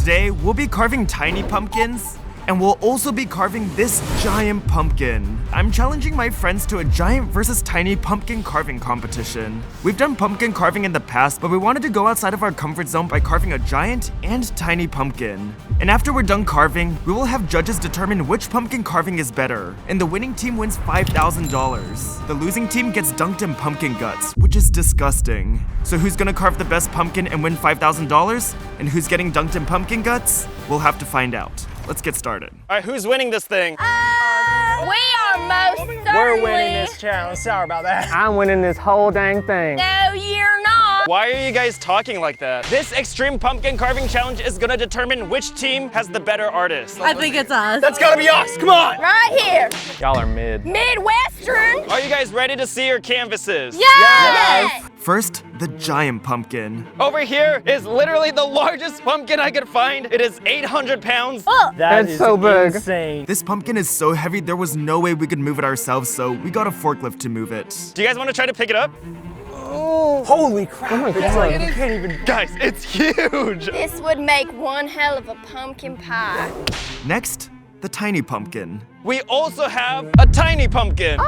Today, we'll be carving tiny pumpkins, and we'll also be carving this giant pumpkin. I'm challenging my friends to a giant versus tiny pumpkin carving competition. We've done pumpkin carving in the past, but we wanted to go outside of our comfort zone by carving a giant and tiny pumpkin. And after we're done carving, we will have judges determine which pumpkin carving is better, and the winning team wins $5,000. The losing team gets dunked in pumpkin guts, which is disgusting. So who's gonna carve the best pumpkin and win $5,000? And who's getting dunked in pumpkin guts? We'll have to find out. Let's get started. All right, who's winning this thing? We are most certainly. We're winning this challenge. Sorry about that. I'm winning this whole dang thing. No, you're not. Why are you guys talking like that? This extreme pumpkin carving challenge is gonna determine which team has the better artist. I think it's us. That's gotta be us. Come on. Right here. Y'all are mid. Midwestern. Are you guys ready to see your canvases? Yes. First, the giant pumpkin. Over here is literally the largest pumpkin I could find. It is 800 pounds. Oh. That's so big. Insane. This pumpkin is so heavy, there was no way we could move it ourselves, so we got a forklift to move it. Do you guys want to try to pick it up? Holy crap. Oh my God. You can't even. Guys, it's huge. This would make one hell of a pumpkin pie. Next, the tiny pumpkin. We also have a tiny pumpkin.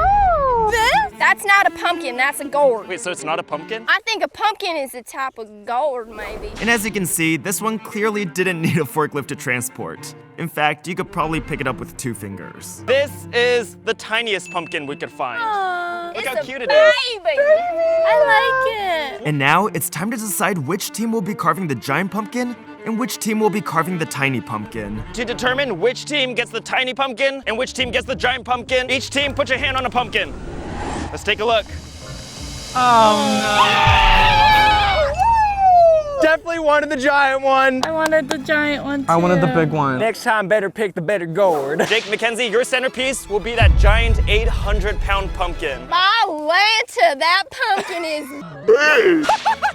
This? That's not a pumpkin, that's a gourd. Wait, so it's not a pumpkin? I think a pumpkin is a type of gourd, maybe. And as you can see, this one clearly didn't need a forklift to transport. In fact, you could probably pick it up with 2 fingers. This is the tiniest pumpkin we could find. It's how a cute it baby. is. I like it. And now it's time to decide which team will be carving the giant pumpkin and which team will be carving the tiny pumpkin. To determine which team gets the tiny pumpkin and which team gets the giant pumpkin, each team put your hand on a pumpkin. Let's take a look. Definitely wanted the giant one. I wanted the giant one too. I wanted the big one. Next time, better pick the better gourd. Jake McKenzie, your centerpiece will be that giant 800-pound pumpkin. My Lanta, that pumpkin is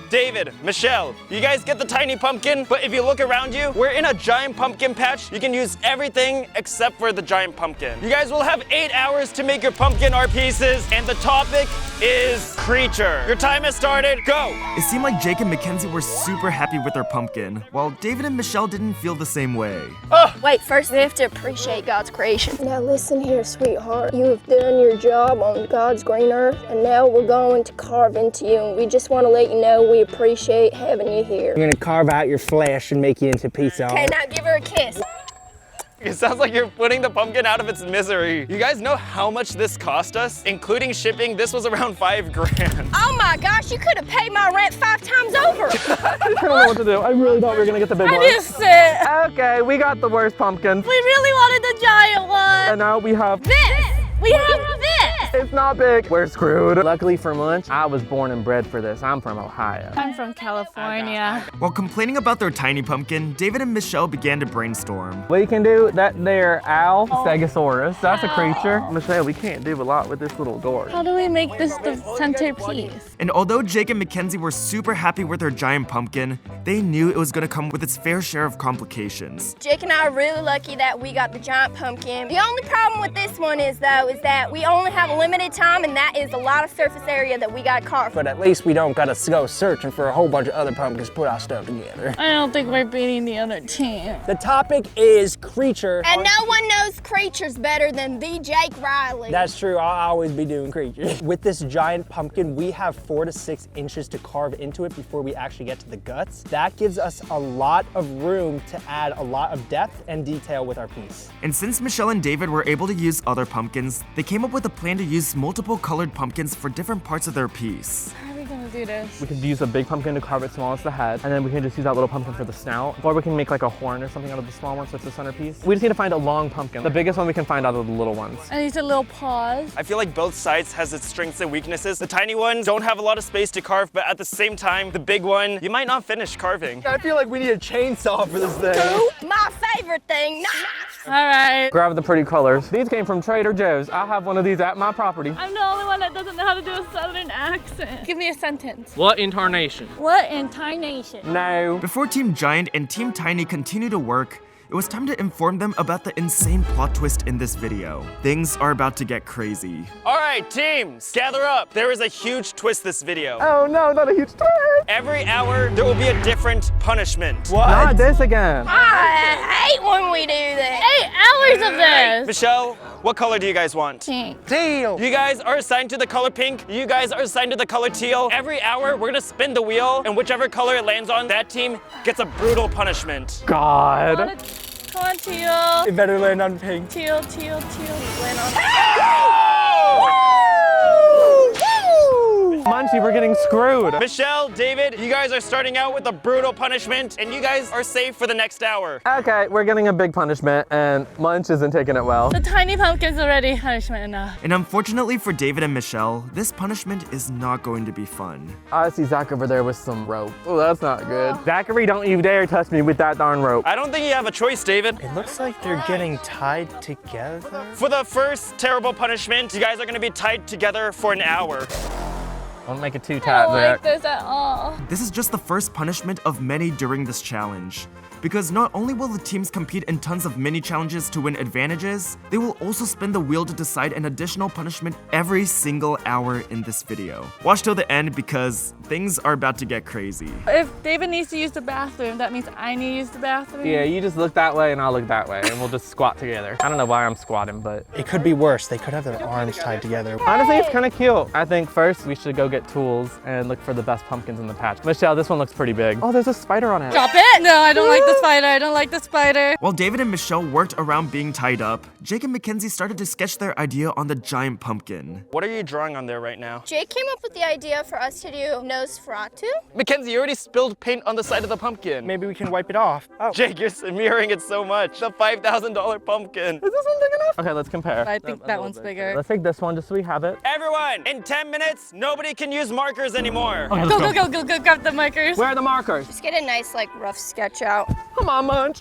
David, Michelle, you guys get the tiny pumpkin, but if you look around you, we're in a giant pumpkin patch. You can use everything except for the giant pumpkin. You guys will have 8 hours to make your pumpkin art pieces, and the topic is creature. Your time has started, go! It seemed like Jake and Mackenzie were super happy with their pumpkin, while David and Michelle didn't feel the same way. Wait, first we have to appreciate God's creation. Now listen here, sweetheart. You have done your job on God's green earth, and now we're going to carve into you, and we just want to let you know we appreciate having you here. I'm gonna carve out your flesh and make you into pizza. Okay, now give her a kiss. It sounds like you're putting the pumpkin out of its misery. You guys know how much this cost us? Including shipping, this was around $5 grand. Oh my gosh, you could have paid my rent 5 times over. I don't know what to do. I really thought we were gonna get the big one. I just said. Okay, we got the worst pumpkin. We really wanted the giant one. And now we have This. We have this. It's not big. We're screwed. Luckily for lunch, I was born and bred for this. I'm from Ohio. I'm from California. While complaining about their tiny pumpkin, David and Michelle began to brainstorm. We can do that there owl, Stegosaurus. That's a creature. Michelle, we can't do a lot with this little gourd. How do we make this the centerpiece? And although Jake and Mackenzie were super happy with their giant pumpkin, they knew it was gonna come with its fair share of complications. Jake and I are really lucky that we got the giant pumpkin. The only problem with this one is that we only have a limited time, and that is a lot of surface area that we got carved. But at least we don't gotta go searching for a whole bunch of other pumpkins to put our stuff together. I don't think we're beating the other team. The topic is creature. And no one knows creatures better than the Jake Riley. That's true, I'll always be doing creatures. With this giant pumpkin, we have 4 to 6 inches to carve into it before we actually get to the guts. That gives us a lot of room to add a lot of depth and detail with our piece. And since Michelle and David were able to use other pumpkins, they came up with a plan to use multiple colored pumpkins for different parts of their piece. How are we gonna do this? We could use a big pumpkin to carve it small as the head, and then we can just use that little pumpkin for the snout. Or we can make like a horn or something out of the small one so it's the centerpiece. We just need to find a long pumpkin. The biggest one we can find out of the little ones. And these are little paws. I feel like both sides has its strengths and weaknesses. The tiny ones don't have a lot of space to carve, but at the same time, the big one, you might not finish carving. I feel like we need a chainsaw for this thing. My favorite thing. All right. Grab the pretty colors. These came from Trader Joe's. I have one of these at my property. I'm the only one that doesn't know how to do a southern accent. Give me a sentence. What incarnation? What intonation? No. Before Team Giant and Team Tiny continue to work, it was time to inform them about the insane plot twist in this video. Things are about to get crazy. All right, teams, gather up. There is a huge twist this video. Oh no, not a huge twist. Every hour, there will be a different punishment. Not this again. I hate when we do this. 8 hours of this. Michelle, what color do you guys want? Pink. Teal. You guys are assigned to the color pink. You guys are assigned to the color teal. Every hour, we're gonna spin the wheel, and whichever color it lands on, that team gets a brutal punishment. God. Come on, teal. It better land on pink. Teal, teal, teal. Land on. Munchie, we're getting screwed. Michelle, David, you guys are starting out with a brutal punishment, and you guys are safe for the next hour. Okay, we're getting a big punishment, and Munch isn't taking it well. The tiny pumpkin's already punishment enough. And unfortunately for David and Michelle, this punishment is not going to be fun. I see Zach over there with some rope. Oh, that's not good. Zachary, don't you dare touch me with that darn rope. I don't think you have a choice, David. It looks like they're getting tied together. For the first terrible punishment, you guys are gonna be tied together for an hour. Don't make it too I tight, don't like Zach. this at all. This is just the first punishment of many during this challenge. Because not only will the teams compete in tons of mini challenges to win advantages, they will also spin the wheel to decide an additional punishment every single hour in this video. Watch till the end because things are about to get crazy. If David needs to use the bathroom, that means I need to use the bathroom. Yeah, you just look that way and I'll look that way, and we'll just squat together. I don't know why I'm squatting, but It could be worse. They could have their arms tied together. honestly, it's kind of cute. I think first we should go get tools and look for the best pumpkins in the patch. Michelle, this one looks pretty big. Oh, there's a spider on it. Drop it. No, I don't like the spider. I don't like the spider. While David and Michelle worked around being tied up, Jake and Mackenzie started to sketch their idea on the giant pumpkin. What are you drawing on there right now? Jake came up with the idea for us to do Nosferatu. Mackenzie, you already spilled paint on the side of the pumpkin. Maybe we can wipe it off. Oh. Jake, you're mirroring it so much. The $5,000 pumpkin. Is this one big enough? Okay, let's compare. I think that one's bigger. Let's take this one just so we have it. Everyone, in 10 minutes, nobody can use markers anymore. Okay, let's Go, go, go, go, go, grab the markers. Where are the markers? Just get a nice, like, rough sketch out. Come on, Munch.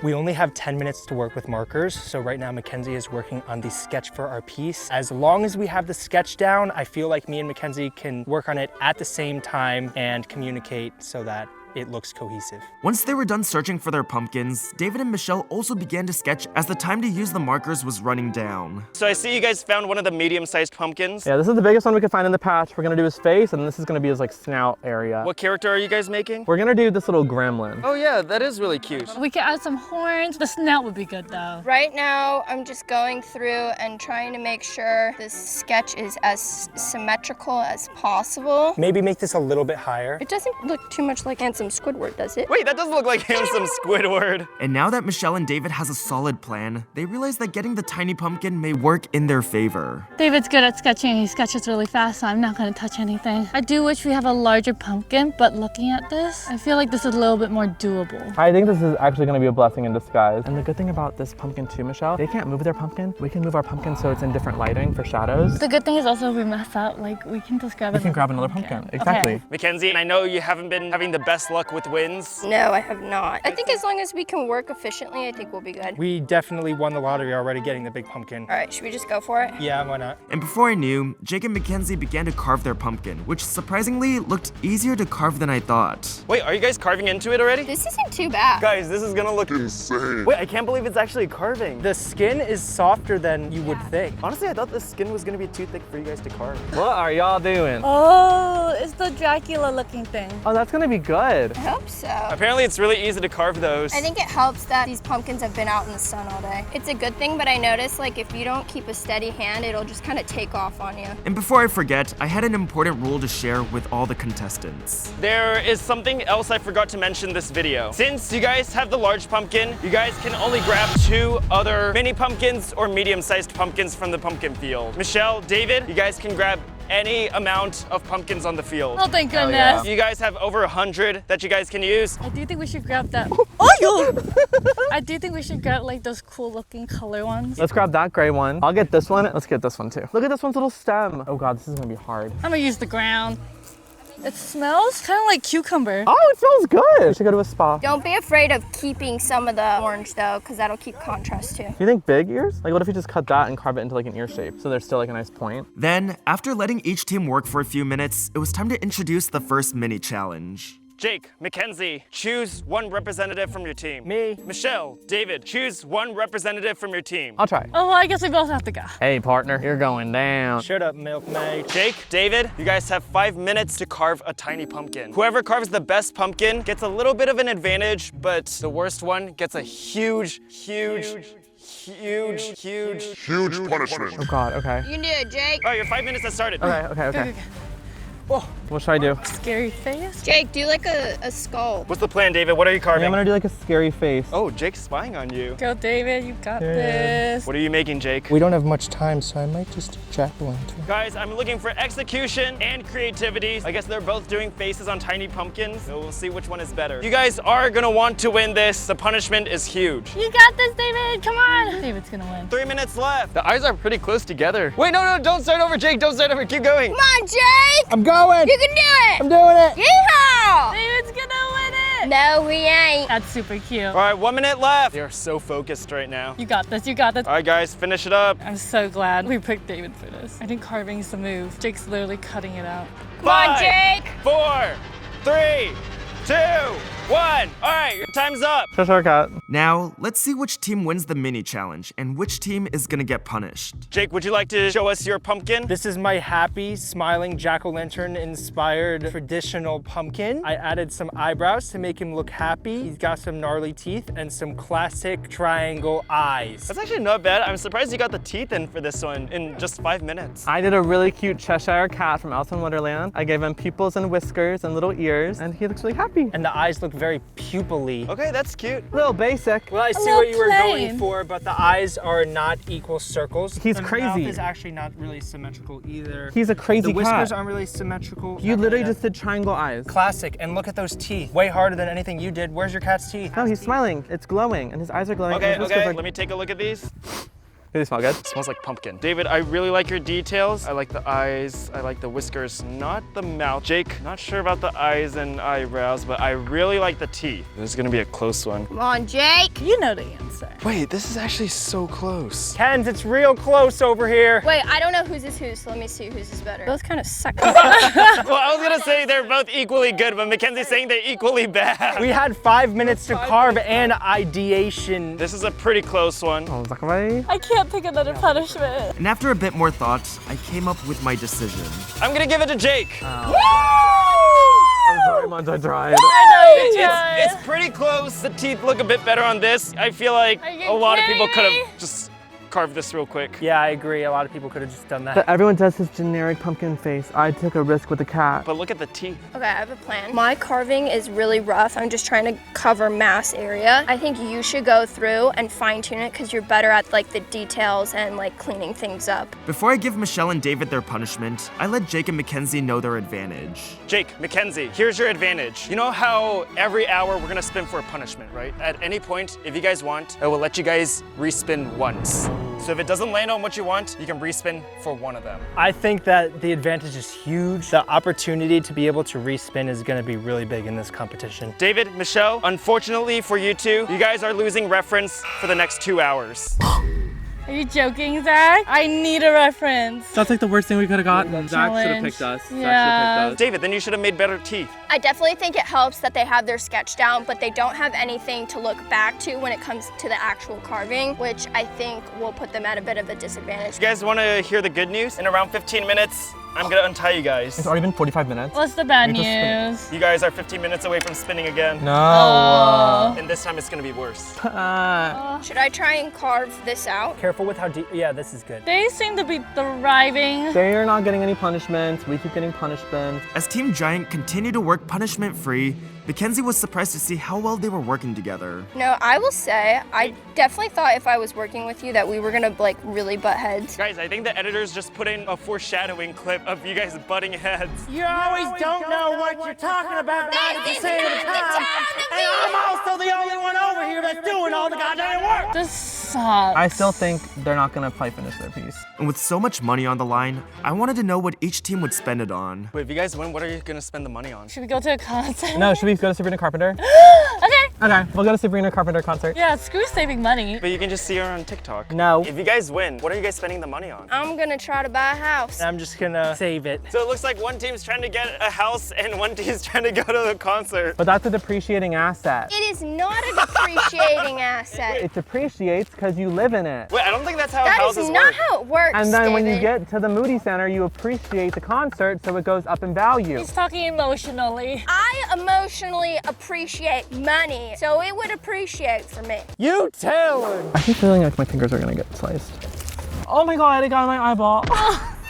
We only have 10 minutes to work with markers, so right now Mackenzie is working on the sketch for our piece. As long as we have the sketch down, I feel like me and Mackenzie can work on it at the same time and communicate so that it looks cohesive. Once they were done searching for their pumpkins, David and Michelle also began to sketch as the time to use the markers was running down. So I see you guys found one of the medium-sized pumpkins. Yeah, this is the biggest one we could find in the patch. We're gonna do his face, and this is gonna be his like snout area. What character are you guys making? We're gonna do this little gremlin. Oh yeah, that is really cute. We could add some horns. The snout would be good though. Right now, I'm just going through and trying to make sure this sketch is as symmetrical as possible. Maybe make this a little bit higher. It doesn't look too much like Handsome Squidward, does it? Wait, that doesn't look like handsome Squidward. And now that Michelle and David has a solid plan, they realize that getting the tiny pumpkin may work in their favor. David's good at sketching. He sketches really fast, so I'm not gonna touch anything. I do wish we have a larger pumpkin, but looking at this, I feel like this is a little bit more doable. I think this is actually gonna be a blessing in disguise. And the good thing about this pumpkin too, Michelle, they can't move their pumpkin. We can move our pumpkin so it's in different lighting for shadows. The good thing is also if we mess up, like we can just grab We can grab another pumpkin. Exactly. Okay. Mackenzie, I know you haven't been having the best luck with wins. No, I have not. I think as long as we can work efficiently, I think we'll be good. We definitely won the lottery already getting the big pumpkin. All right, should we just go for it? Yeah, why not? And before I knew, Jake and Mackenzie began to carve their pumpkin, which surprisingly looked easier to carve than I thought. Wait, are you guys carving into it already? This isn't too bad. Guys, this is gonna look insane. Wait, I can't believe it's actually carving. The skin is softer than you would think. Honestly, I thought the skin was gonna be too thick for you guys to carve. What are y'all doing? Oh, it's the Dracula looking thing. Oh, that's gonna be good. I hope so. Apparently, it's really easy to carve those. I think it helps that these pumpkins have been out in the sun all day. It's a good thing, but I noticed like if you don't keep a steady hand, it'll just kind of take off on you. And before I forget, I had an important rule to share with all the contestants. There is something else I forgot to mention this video. Since you guys have the large pumpkin, you guys can only grab 2 other mini pumpkins or medium-sized pumpkins from the pumpkin field. Michelle, David, you guys can grab any amount of pumpkins on the field. Oh, thank goodness. You guys have over 100 that you guys can use. I do think we should grab that. I do think we should grab like those cool looking color ones. Let's grab that gray one. I'll get this one. Let's get this one too. Look at this one's little stem. Oh God, this is gonna be hard. I'm gonna use the ground. It smells kind of like cucumber. Oh, it smells good. We should go to a spa. Don't be afraid of keeping some of the orange though, because that'll keep contrast too. You think big ears? Like what if we just cut that and carve it into like an ear shape so there's still like a nice point? Then, after letting each team work for a few minutes, it was time to introduce the first mini challenge. Jake, Mackenzie, choose one representative from your team. Me. Michelle, David, choose one representative from your team. I'll try. Oh, well, I guess we both have to go. Hey, partner, you're going down. Shut up, milkmaid. Jake, David, you guys have 5 minutes to carve a tiny pumpkin. Whoever carves the best pumpkin gets a little bit of an advantage, but the worst one gets a huge punishment. Oh God, okay. You can do it, Jake. All right, your 5 minutes has started. Okay. What should I do? Scary face. Jake, do like a skull. What's the plan, David? What are you carving? I'm gonna do like a scary face. Oh, Jake's spying on you. Go, David, you got this. What are you making, Jake? We don't have much time, so I might just jack-o'-lantern. Guys, I'm looking for execution and creativity. I guess they're both doing faces on tiny pumpkins, so we'll see which one is better. You guys are gonna want to win this. The punishment is huge. You got this, David. Come on. David's gonna win. 3 minutes left. The eyes are pretty close together. Wait, no, don't start over, Jake. Don't start over. Keep going. Come on, Jake. I'm going! You can do it. I'm doing it! Yeehaw! David's gonna win it. No, we ain't. That's super cute. All right, 1 minute left. They are so focused right now. You got this. You got this. All right, guys, finish it up. I'm so glad we picked David for this. I think carving's the move. Jake's literally cutting it out. Come on, 5, Jake. 4, 3, 2, 1. All right, your time's up. Just shortcut. Now, let's see which team wins the mini challenge and which team is gonna get punished. Jake, would you like to show us your pumpkin? This is my happy, smiling, jack-o'-lantern inspired traditional pumpkin. I added some eyebrows to make him look happy. He's got some gnarly teeth and some classic triangle eyes. That's actually not bad. I'm surprised you got the teeth in for this one in just 5 minutes. I did a really cute Cheshire cat from Alice in Wonderland. I gave him pupils and whiskers and little ears, and he looks really happy. And the eyes look very pupil-y. Okay, that's cute. A little basic. Well, I see little what you were going plain. for, but the eyes are not equal circles. He's the crazy. mouth is actually not really symmetrical either. He's a crazy The whiskers cat. aren't really symmetrical. You literally just did triangle eyes. Classic, and look at those teeth. Way harder than anything you did. Where's your cat's teeth? No, he's smiling. It's glowing, and his eyes are glowing. Okay, and his whiskers okay, are... let me take a look at these. Do they smell good? It smells like pumpkin. David, I really like your details. I like the eyes, I like the whiskers, not the mouth. Jake, not sure about the eyes and eyebrows, but I really like the teeth. This is gonna be a close one. Come on, Jake. You know the answer. Wait, this is actually so close. Ken's, it's real close over here. Wait, I don't know whose is whose, so let me see whose is better. Both kind of suck. Well, I was gonna say they're both equally good, but Mackenzie's saying they're equally bad. We had 5 minutes to carve and ideation. This is a pretty close one. Oh, Zachary. I can't pick another punishment. And after a bit more thought, I came up with my decision. I'm gonna give it to Jake. I'm sorry, Mons, I tried. It's pretty close. The teeth look a bit better on this. I feel like Are you a lot of kidding people could me? have just carved this real quick. Yeah, I agree. A lot of people could have just done that. But everyone does his generic pumpkin face. I took a risk with the cat. But look at the teeth. Okay, I have a plan. My carving is really rough. I'm just trying to cover mass area. I think you should go through and fine tune it because you're better at like the details and like cleaning things up. Before I give Michelle and David their punishment, I let Jake and Mackenzie know their advantage. Jake, Mackenzie, here's your advantage. You know how every hour we're gonna spin for a punishment, right? At any point, if you guys want, I will let you guys respin once. So if it doesn't land on what you want, you can respin for one of them. I think that the advantage is huge. The opportunity to be able to respin is going to be really big in this competition. David, Michelle, unfortunately for you two, you guys are losing reference for the next 2 hours. Are you joking, Zach? I need a reference. That's like the worst thing we could have gotten. Zach should have Challenge. picked us. Zach should Yeah. have picked us. David, then you should have made better teeth. I definitely think it helps that they have their sketch down, but they don't have anything to look back to when it comes to the actual carving, which I think will put them at a bit of a disadvantage. You guys wanna hear the good news? In around 15 minutes, I'm gonna untie you guys. It's already been 45 minutes. What's the bad We just spin news? You guys are 15 minutes away from spinning again. No. And this time it's gonna be worse. Should I try and carve this out? Careful with how deep. Yeah, this is good. They seem to be thriving. They are not getting any punishments. We keep getting punishments. As Team Giant continued to work punishment-free, Mackenzie was surprised to see how well they were working together. No, I will say, I definitely thought if I was working with you that we were gonna like really butt heads. Guys, I think the editors just put in a foreshadowing clip of you guys butting heads. You always don't know what you're talking about 90% of the time. And I'm also the only one over here that's doing all the goddamn work. This sucks. I still think they're not gonna probably finish their piece. And with so much money on the line, I wanted to know what each team would spend it on. Wait, if you guys win, what are you gonna spend the money on? Should we go to a concert? No, should we go to Sabrina Carpenter? Okay. Okay, we'll go to Sabrina Carpenter concert. Yeah, screw saving money. But you can just see her on TikTok. No. If you guys win, what are you guys spending the money on? I'm gonna try to buy a house. I'm just gonna save it. So it looks like one team's trying to get a house and one team's trying to go to the concert. But that's a depreciating asset. It is not a depreciating asset. It depreciates because you live in it. Wait, I don't think that's how That houses is not work. how it works, And then when you David. get to the Moody Center, you appreciate the concert, so it goes up in value. He's talking emotionally. I emotionally appreciate money, so it would appreciate for me. You tell her. I keep feeling like my fingers are gonna get sliced. Oh my god, it got my eyeball.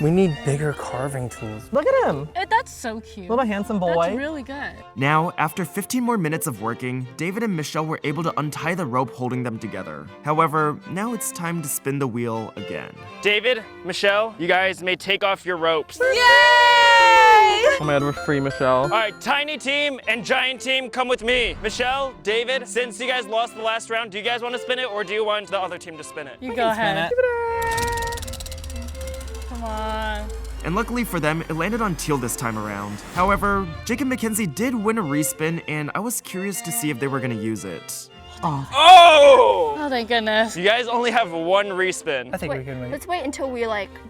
We need bigger carving tools. Look at him. That's so cute. Little handsome boy. That's really good. Now, after 15 more minutes of working, David and Michelle were able to untie the rope holding them together. However, now it's time to spin the wheel again. David, Michelle, you guys may take off your ropes. Oh my god, we're free, Michelle. All right, tiny team and giant team, come with me. Michelle, David, since you guys lost the last round, do you guys want to spin it or do you want the other team to spin it? You go ahead. it. Come on. And luckily for them, it landed on teal this time around. However, Jake and Mackenzie did win a respin, and I was curious to see if they were gonna use it. Oh! Oh, thank goodness. You guys only have one respin. I think we can wait. Let's wait until we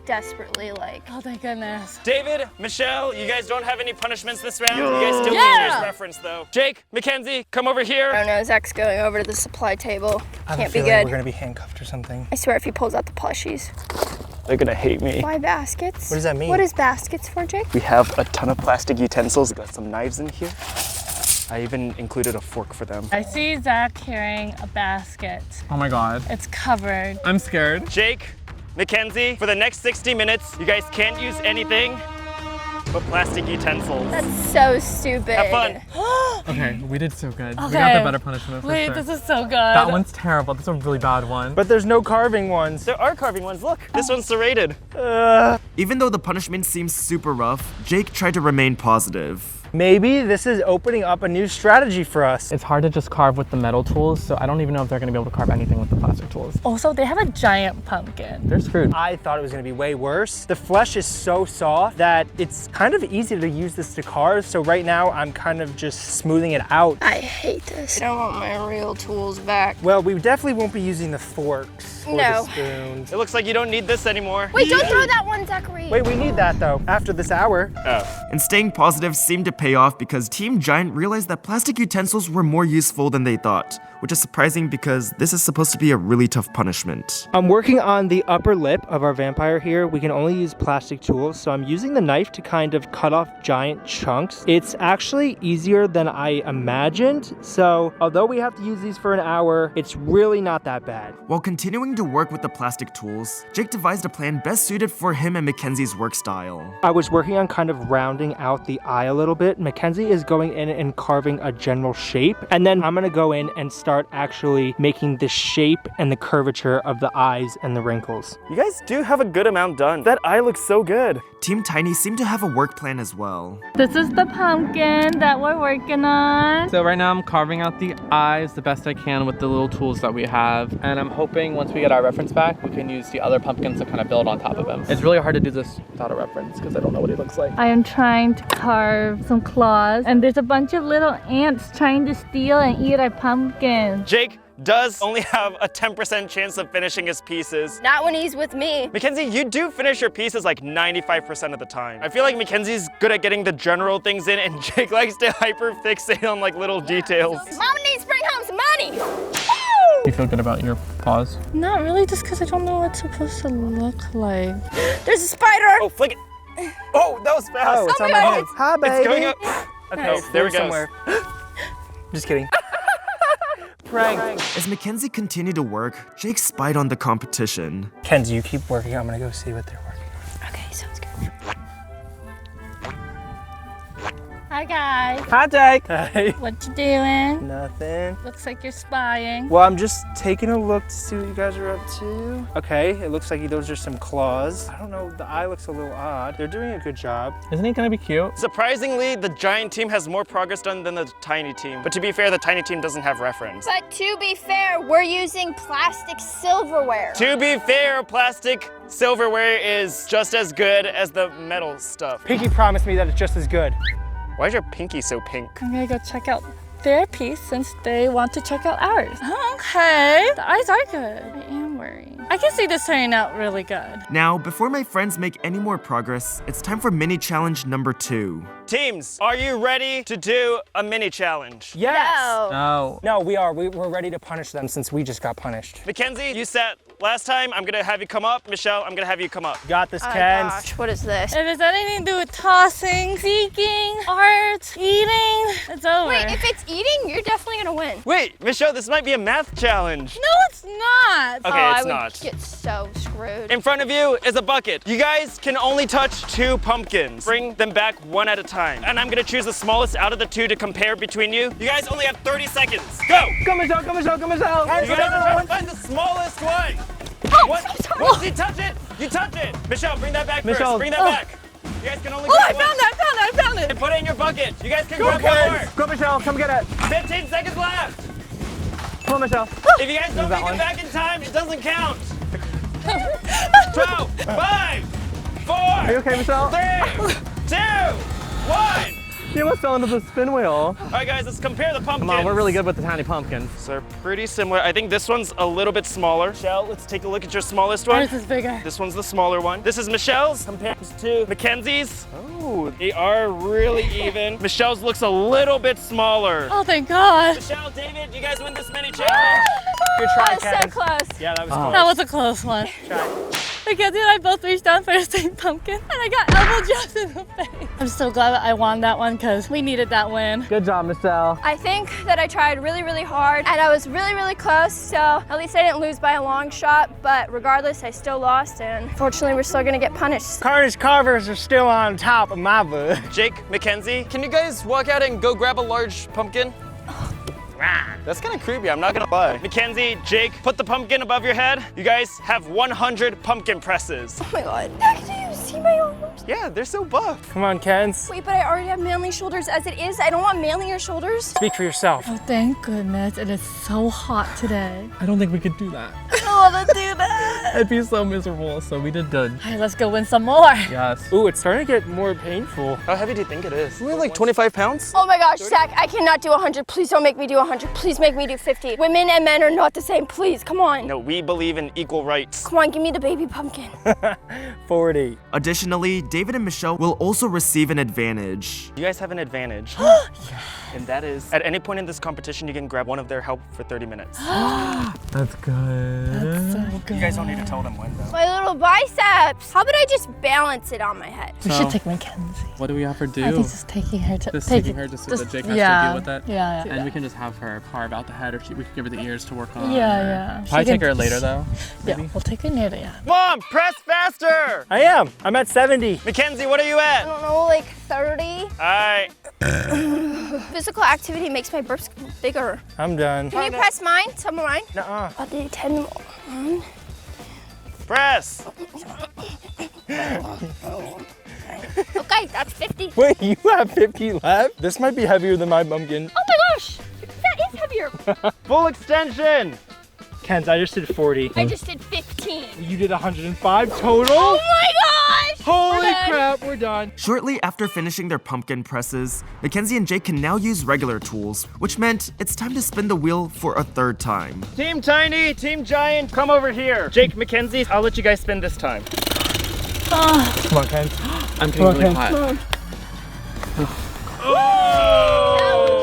desperately Oh, thank goodness. David, Michelle, you guys don't have any punishments this round. You guys still Yeah. need your reference though. Jake, Mackenzie, come over I here. don't know, Zach's going over to the supply table. I have Can't a be feeling good. we're gonna be handcuffed or something. I swear if he pulls out the plushies. They're gonna hate me. Why baskets? What does that mean? What is baskets for, Jake? We have a ton of plastic utensils. Got some knives in here. I even included a fork for them. I see Zach carrying a basket. Oh my god. It's covered. I'm scared. Jake, Mackenzie, for the next 60 minutes, you guys can't use anything but plastic utensils. That's so stupid. Have fun. Okay, we did so good. We Okay. got the better punishment for Wait, sure. this is so good. That one's terrible. That's a really bad one. But there's no carving ones. There are carving ones, look. This one's serrated. Even though the punishment seems super rough, Jake tried to remain positive. Maybe this is opening up a new strategy for us. It's hard to just carve with the metal tools, so I don't even know if they're gonna be able to carve anything with the plastic tools. Also, they have a giant pumpkin. They're screwed. I thought it was gonna be way worse. The flesh is so soft that it's kind of easy to use this to carve. So right now I'm kind of just smoothing it out. I hate this. I want my real tools back. Well, we definitely won't be using the forks or No. the spoons. It looks like you don't need this anymore. Wait, don't throw that one, Zachary. Wait, we need that though, after this hour. And staying positive seemed to pay off because Team Giant realized that plastic utensils were more useful than they thought, which is surprising because this is supposed to be a really tough punishment. I'm working on the upper lip of our vampire here. We can only use plastic tools, so I'm using the knife to kind of cut off giant chunks. It's actually easier than I imagined, so although we have to use these for an hour, it's really not that bad. While continuing to work with the plastic tools, Jake devised a plan best suited for him and Mackenzie's work style. I was working on kind of rounding out the eye a little bit. Mackenzie is going in and carving a general shape, and then I'm gonna go in and start actually making the shape and the curvature of the eyes and the wrinkles. You guys do have a good amount done. That eye looks so good. Team Tiny seemed to have a work plan as well. This is the pumpkin that we're working on. So right now I'm carving out the eyes the best I can with the little tools that we have. And I'm hoping once we get our reference back, we can use the other pumpkins to kind of build on top of him. It's really hard to do this without a reference because I don't know what he looks like. I am trying to carve some claws, and there's a bunch of little ants trying to steal and eat our pumpkin. Jake does only have a 10% chance of finishing his pieces. Not when he's with me. Mackenzie, you do finish your pieces like 95% of the time. I feel like Mackenzie's good at getting the general things in and Jake likes to hyper fixate on like little details. Mama needs to bring home some money. You feel good about your paws? Not really, just because I don't know what it's supposed to look like. There's a spider. Oh, flick it. Oh, that was fast. Oh, it's on my my God, head. Hi, baby. It's going up. Oh, there we go. Somewhere. Just kidding. Prank. As Mackenzie continued to work, Jake spied on the competition. Kenzie, you keep working. I'm gonna go see what they're working on. Okay, sounds good. Hi guys, Hi, Jake. Hey. what you doing? Nothing. Looks like you're spying. Well, I'm just taking a look to see what you guys are up to. Okay, it looks like those are some claws. I don't know, the eye looks a little odd. They're doing a good job. Isn't he gonna be cute? Surprisingly, the giant team has more progress done than the tiny team. But to be fair, the tiny team doesn't have reference. But to be fair, we're using plastic silverware. To be fair, plastic silverware is just as good as the metal stuff. Pinky promised me that it's just as good. Why is your pinky so pink? I'm gonna go check out their piece since they want to check out ours. Okay, the eyes are good. I am worried. I can see this turning out really good. Now, before my friends make any more progress, it's time for mini challenge number 2. Teams, are you ready to do a mini challenge? Yes. No. No, we are. We're ready to punish them since we just got punished. Mackenzie, you sat last time. I'm gonna have you come up. Michelle, I'm gonna have you come up. Got this, Oh Ken. gosh, what is this? If it's anything to do with tossing, seeking, art, eating, it's over. Wait, if it's eating, you're definitely gonna win. Wait, Michelle, this might be a math challenge. No, it's not. Okay, I it's would not. get so screwed. In front of you is a bucket. You guys can only touch 2 pumpkins. Bring them back one at a time. And I'm gonna choose the smallest out of the 2 to compare between you. You guys only have 30 seconds. Go! Go, Michelle, go, Michelle, go, Michelle. You guys are trying to find the smallest one. Once you touch it, you touch it. Michelle, bring that back Michelle. first. Bring that back. You guys can only Oh, grab I found it, I found it. And put it in your bucket. You guys can Go, grab one more. Ken. Go, Michelle, come get it. 15 seconds left. Come on, Michelle. If you guys don't that make one. it back in time, it doesn't count. 12, 5, 4, Are you okay, Michelle? 3, 2, 1. You almost fell into the spin wheel. All right, guys, let's compare the pumpkins. Come on, we're really good with the tiny pumpkins. So they're pretty similar. I think this one's a little bit smaller. Michelle, let's take a look at your smallest one. Ours is bigger. This one's the smaller one. This is Michelle's compared to Mackenzie's. Oh, they are really even. Michelle's looks a little bit smaller. Oh, thank God. Michelle, David, you guys win this mini challenge. Good try, That was so Ken. close. Yeah, that was close. That was a close one. Mackenzie and I both reached down for the same pumpkin, and I got elbow jabs in the face. I'm so glad that I won that one because we needed that win. Good job, Michelle. I think that I tried really, really hard, and I was really, really close, so at least I didn't lose by a long shot, but regardless, I still lost, and fortunately, we're still gonna get punished. Carnage Carvers are still on top of my book. Jake, Mackenzie, can you guys walk out and go grab a large pumpkin? That's kind of creepy, I'm not gonna lie. Mackenzie, Jake, put the pumpkin above your head. You guys have 100 pumpkin presses. Oh my God. Do you see my arms? Yeah, they're so buff. Come on, Kens. Wait, but I already have manly shoulders as it is. I don't want manlier shoulders. Speak for yourself. Oh, thank goodness. It is so hot today. I don't think we could do that. I don't want to do that. It'd be so miserable, so we did good. All right, let's go win some more. Yes. Ooh, it's starting to get more painful. How heavy do you think it is? We're like 25 pounds? Oh my gosh, Zach, I cannot do 100. Please don't make me do 100. Please make me do 50. Women and men are not the same. Please, come on. No, we believe in equal rights. Come on, give me the baby pumpkin. 40. Additionally, David and Michelle will also receive an advantage. You guys have an advantage. And that is, at any point in this competition, you can grab one of their help for 30 minutes. That's good. So good. You guys don't need to tell them when, though. My little biceps. How about I just balance it on my head? We should take Mackenzie. What do we have her do? I think just taking her to Just taking her just so that Jake has to deal with it? Yeah. And we can just have her carve out the head, or we can give her the ears to work on. Yeah. Probably She take can- her later, though. Yeah, we'll take her near the end. Mom, press faster! I am. I'm at 70. Mackenzie, what are you I at? don't know, like 30. All right. Physical activity makes my burps bigger. I'm done. Can you press mine? Some of mine? Nuh-uh. I'll do 10 more. Press. Okay, that's 50. Wait, you have 50 left? This might be heavier than my pumpkin. Oh my gosh, that is heavier. Full extension. Kens, I just did 40. I just did 15. You did 105 total? Oh my gosh! Holy We're done. crap, we're done. Shortly after finishing their pumpkin presses, Mackenzie and Jake can now use regular tools, which meant it's time to spin the wheel for a third time. Team Tiny, Team Giant, come over here. Jake, Mackenzie, I'll let you guys spin this time. Come on, Kens. I'm getting really Okay. hot. So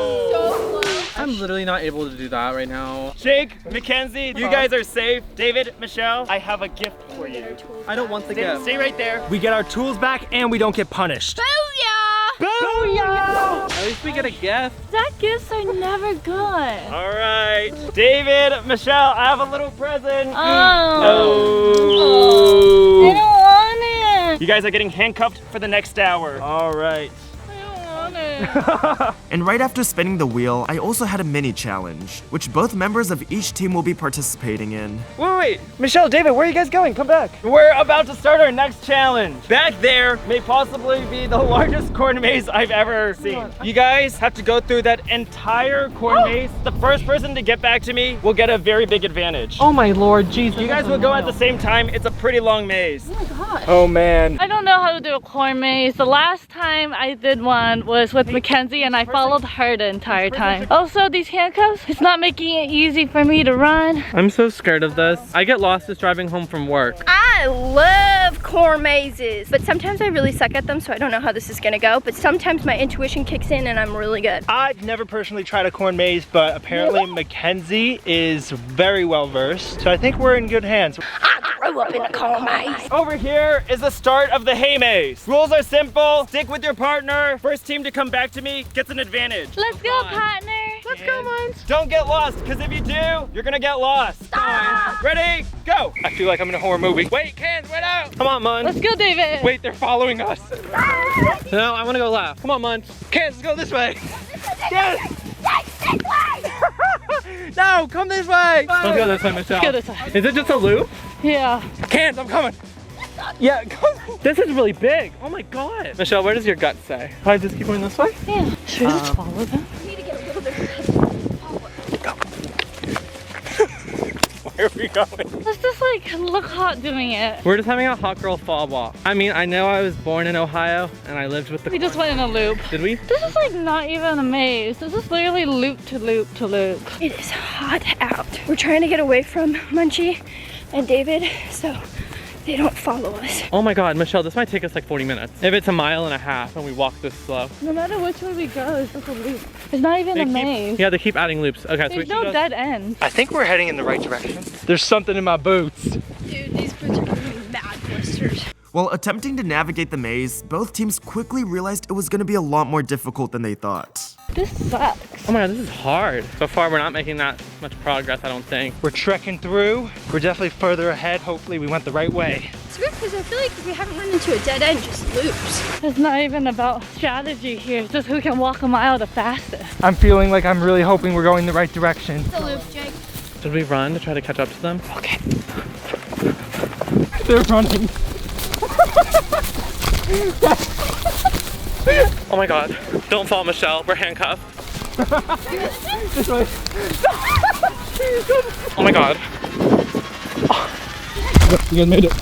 close. I'm literally not able to do that right now. Jake, Mackenzie, you guys are safe. David, Michelle, I have a gift for you. I don't want the Stay, gift. stay right there. We get our tools back and we don't get punished. Booyah! Booyah! At least we get a gift. That gifts are never good. All right. David, Michelle, I have a little present. I Oh. don't want it. You guys are getting handcuffed for the next hour. All right. I don't want it. And right after spinning the wheel, I also had a mini challenge, which both members of each team will be participating in. Wait. Michelle, David, where are you guys going? Come back. We're about to start our next challenge. Back there may possibly be the largest corn maze I've ever seen. You guys have to go through that entire corn maze. The first person to get back to me will get a very big advantage. Oh my Lord, Jesus. You guys will go at the same time. It's a pretty long maze. Oh man. I don't know how to do a corn maze. The last time I did one was with Mackenzie and I followed her the entire time. Also, these handcuffs, it's not making it easy for me to run. I'm so scared of this. I get lost just driving home from work. I love corn mazes, but sometimes I really suck at them, so I don't know how this is gonna go. But sometimes my intuition kicks in and I'm really good. I've never personally tried a corn maze, but apparently Mackenzie is very well versed. So I think we're in good hands. I grew up in a corn maze. Over here is the start of the hay maze. Rules are simple. Stick with your partner. First team to come back to me gets an advantage. Let's go, partner. Let's go, Mons. Don't get lost, because if you do, you're gonna get lost. Stop. Ready? Go. I feel like I'm in a horror movie. Wait, Cans, wait out! Come on, Mun. Let's go, David. Wait, they're following us. No, I want to go left. Come on, Mun. Cans, let's go this way. Yes. No, come this way. Let's go this way, Michelle. Let's go this way. Is it just a loop? Yeah. Cans, I'm coming. Yeah, come. This is really big. Oh my God. Michelle, where does your gut say? Should I just keep going this way? Yeah. Should we just follow them? Where are we going? Let's just like look hot doing it. We're just having a hot girl fall walk. I mean, I know I was born in Ohio and I lived with the. We just went in a loop. Did we? This is like not even a maze. This is literally loop to loop to loop. It is hot out. We're trying to get away from Munchie and David, so they don't follow us. Oh my God, Michelle, this might take us like 40 minutes. If it's a mile and a half and we walk this slow. No matter which way we go, it's just a loop. It's not even a maze. Yeah, they keep adding loops. Okay, so There's we no dead end. I think we're heading in the right direction. There's something in my boots. Dude, these boots are giving me mad blisters. While attempting to navigate the maze, both teams quickly realized it was going to be a lot more difficult than they thought. This sucks. Oh my God, this is hard. So far, we're not making that much progress, I don't think. We're trekking through. We're definitely further ahead. Hopefully we went the right way. It's weird because I feel like we haven't run into a dead end, just loops. It's not even about strategy here. It's just who can walk a mile the fastest. I'm feeling like I'm really hoping we're going the right direction. It's a loop, Jake. Should we run to try to catch up to them? Okay. They're running. Oh my God. Don't fall, Michelle. We're handcuffed. This way. Oh my God. You guys made it.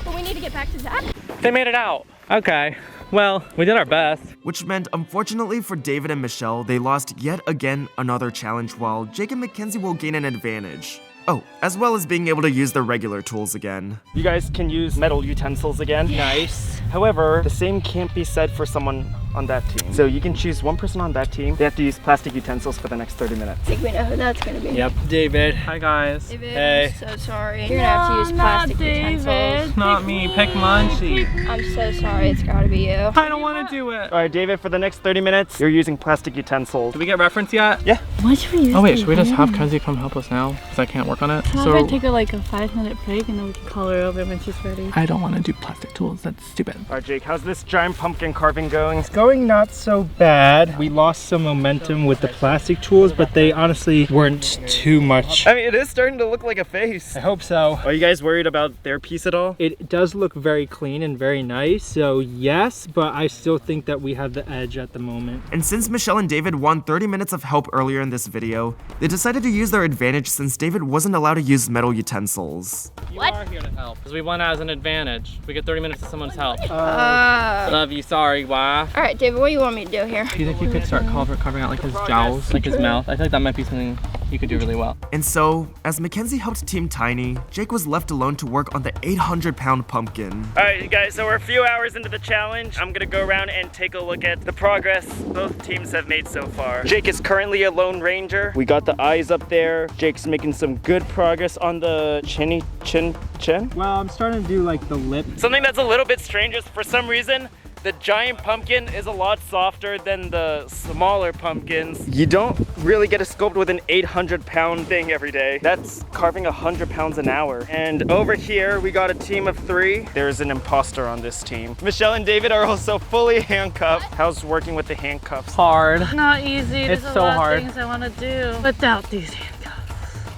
But we need to get back to Zach. They made it out. Okay. Well, we did our best. Which meant, unfortunately for David and Michelle, they lost yet again another challenge while Jake and Mackenzie will gain an advantage. Oh, as well as being able to use their regular tools again. You guys can use metal utensils again. Nice. However, the same can't be said for someone on that team. So you can choose one person on that team. They have to use plastic utensils for the next 30 minutes. I think we know who that's gonna be. Yep, David. Hi, guys. David, Hey. I'm so sorry. You're gonna have to use plastic utensils. Not me. Pick Munchie. I'm so sorry, it's gotta be you. I don't want to do it. All right, David, for the next 30 minutes, you're using plastic utensils. Did we get reference yet? Yeah. Why should we use Oh wait, the should we just have van? Kenzie come help us now? Because I can't work on it. Have her take like a 5-minute break and then we can call her over when she's ready. I don't want to do plastic tools. That's stupid. All right, Jake, how's this giant pumpkin carving going? It's going not so bad. We lost some momentum with the plastic tools, but they honestly weren't too much. I mean, it is starting to look like a face. I hope so. Are you guys worried about their piece at all? It does look very clean and very nice, so yes, but I still think that we have the edge at the moment. And since Michelle and David won 30 minutes of help earlier in this video, they decided to use their advantage since David wasn't allowed to use metal utensils. You are here to help. Because we won as an advantage. We get 30 minutes of someone's help. Uh, Love you, sorry, why? all right, David, what do you want me to do here? Do you think you could start carving out like his jowls, like his mouth? I feel like that might be something you could do really well. And so, as Mackenzie helped Team Tiny, Jake was left alone to work on the 800-pound pumpkin. All right, you guys, so we're a few hours into the challenge. I'm gonna go around and take a look at the progress both teams have made so far. Jake is currently a Lone Ranger. We got the eyes up there. Jake's making some good progress on the chin. Well, I'm starting to do like the lip. Something that's a little bit strange is for some reason, the giant pumpkin is a lot softer than the smaller pumpkins. You don't really get a sculpt with an 800-pound thing every day. That's carving 100 pounds an hour. And over here, we got a team of 3. There's an imposter on this team. Michelle and David are also fully handcuffed. How's working with the handcuffs? Hard. Not easy. It's There's a so lot hard. of things I want to do without these handcuffs.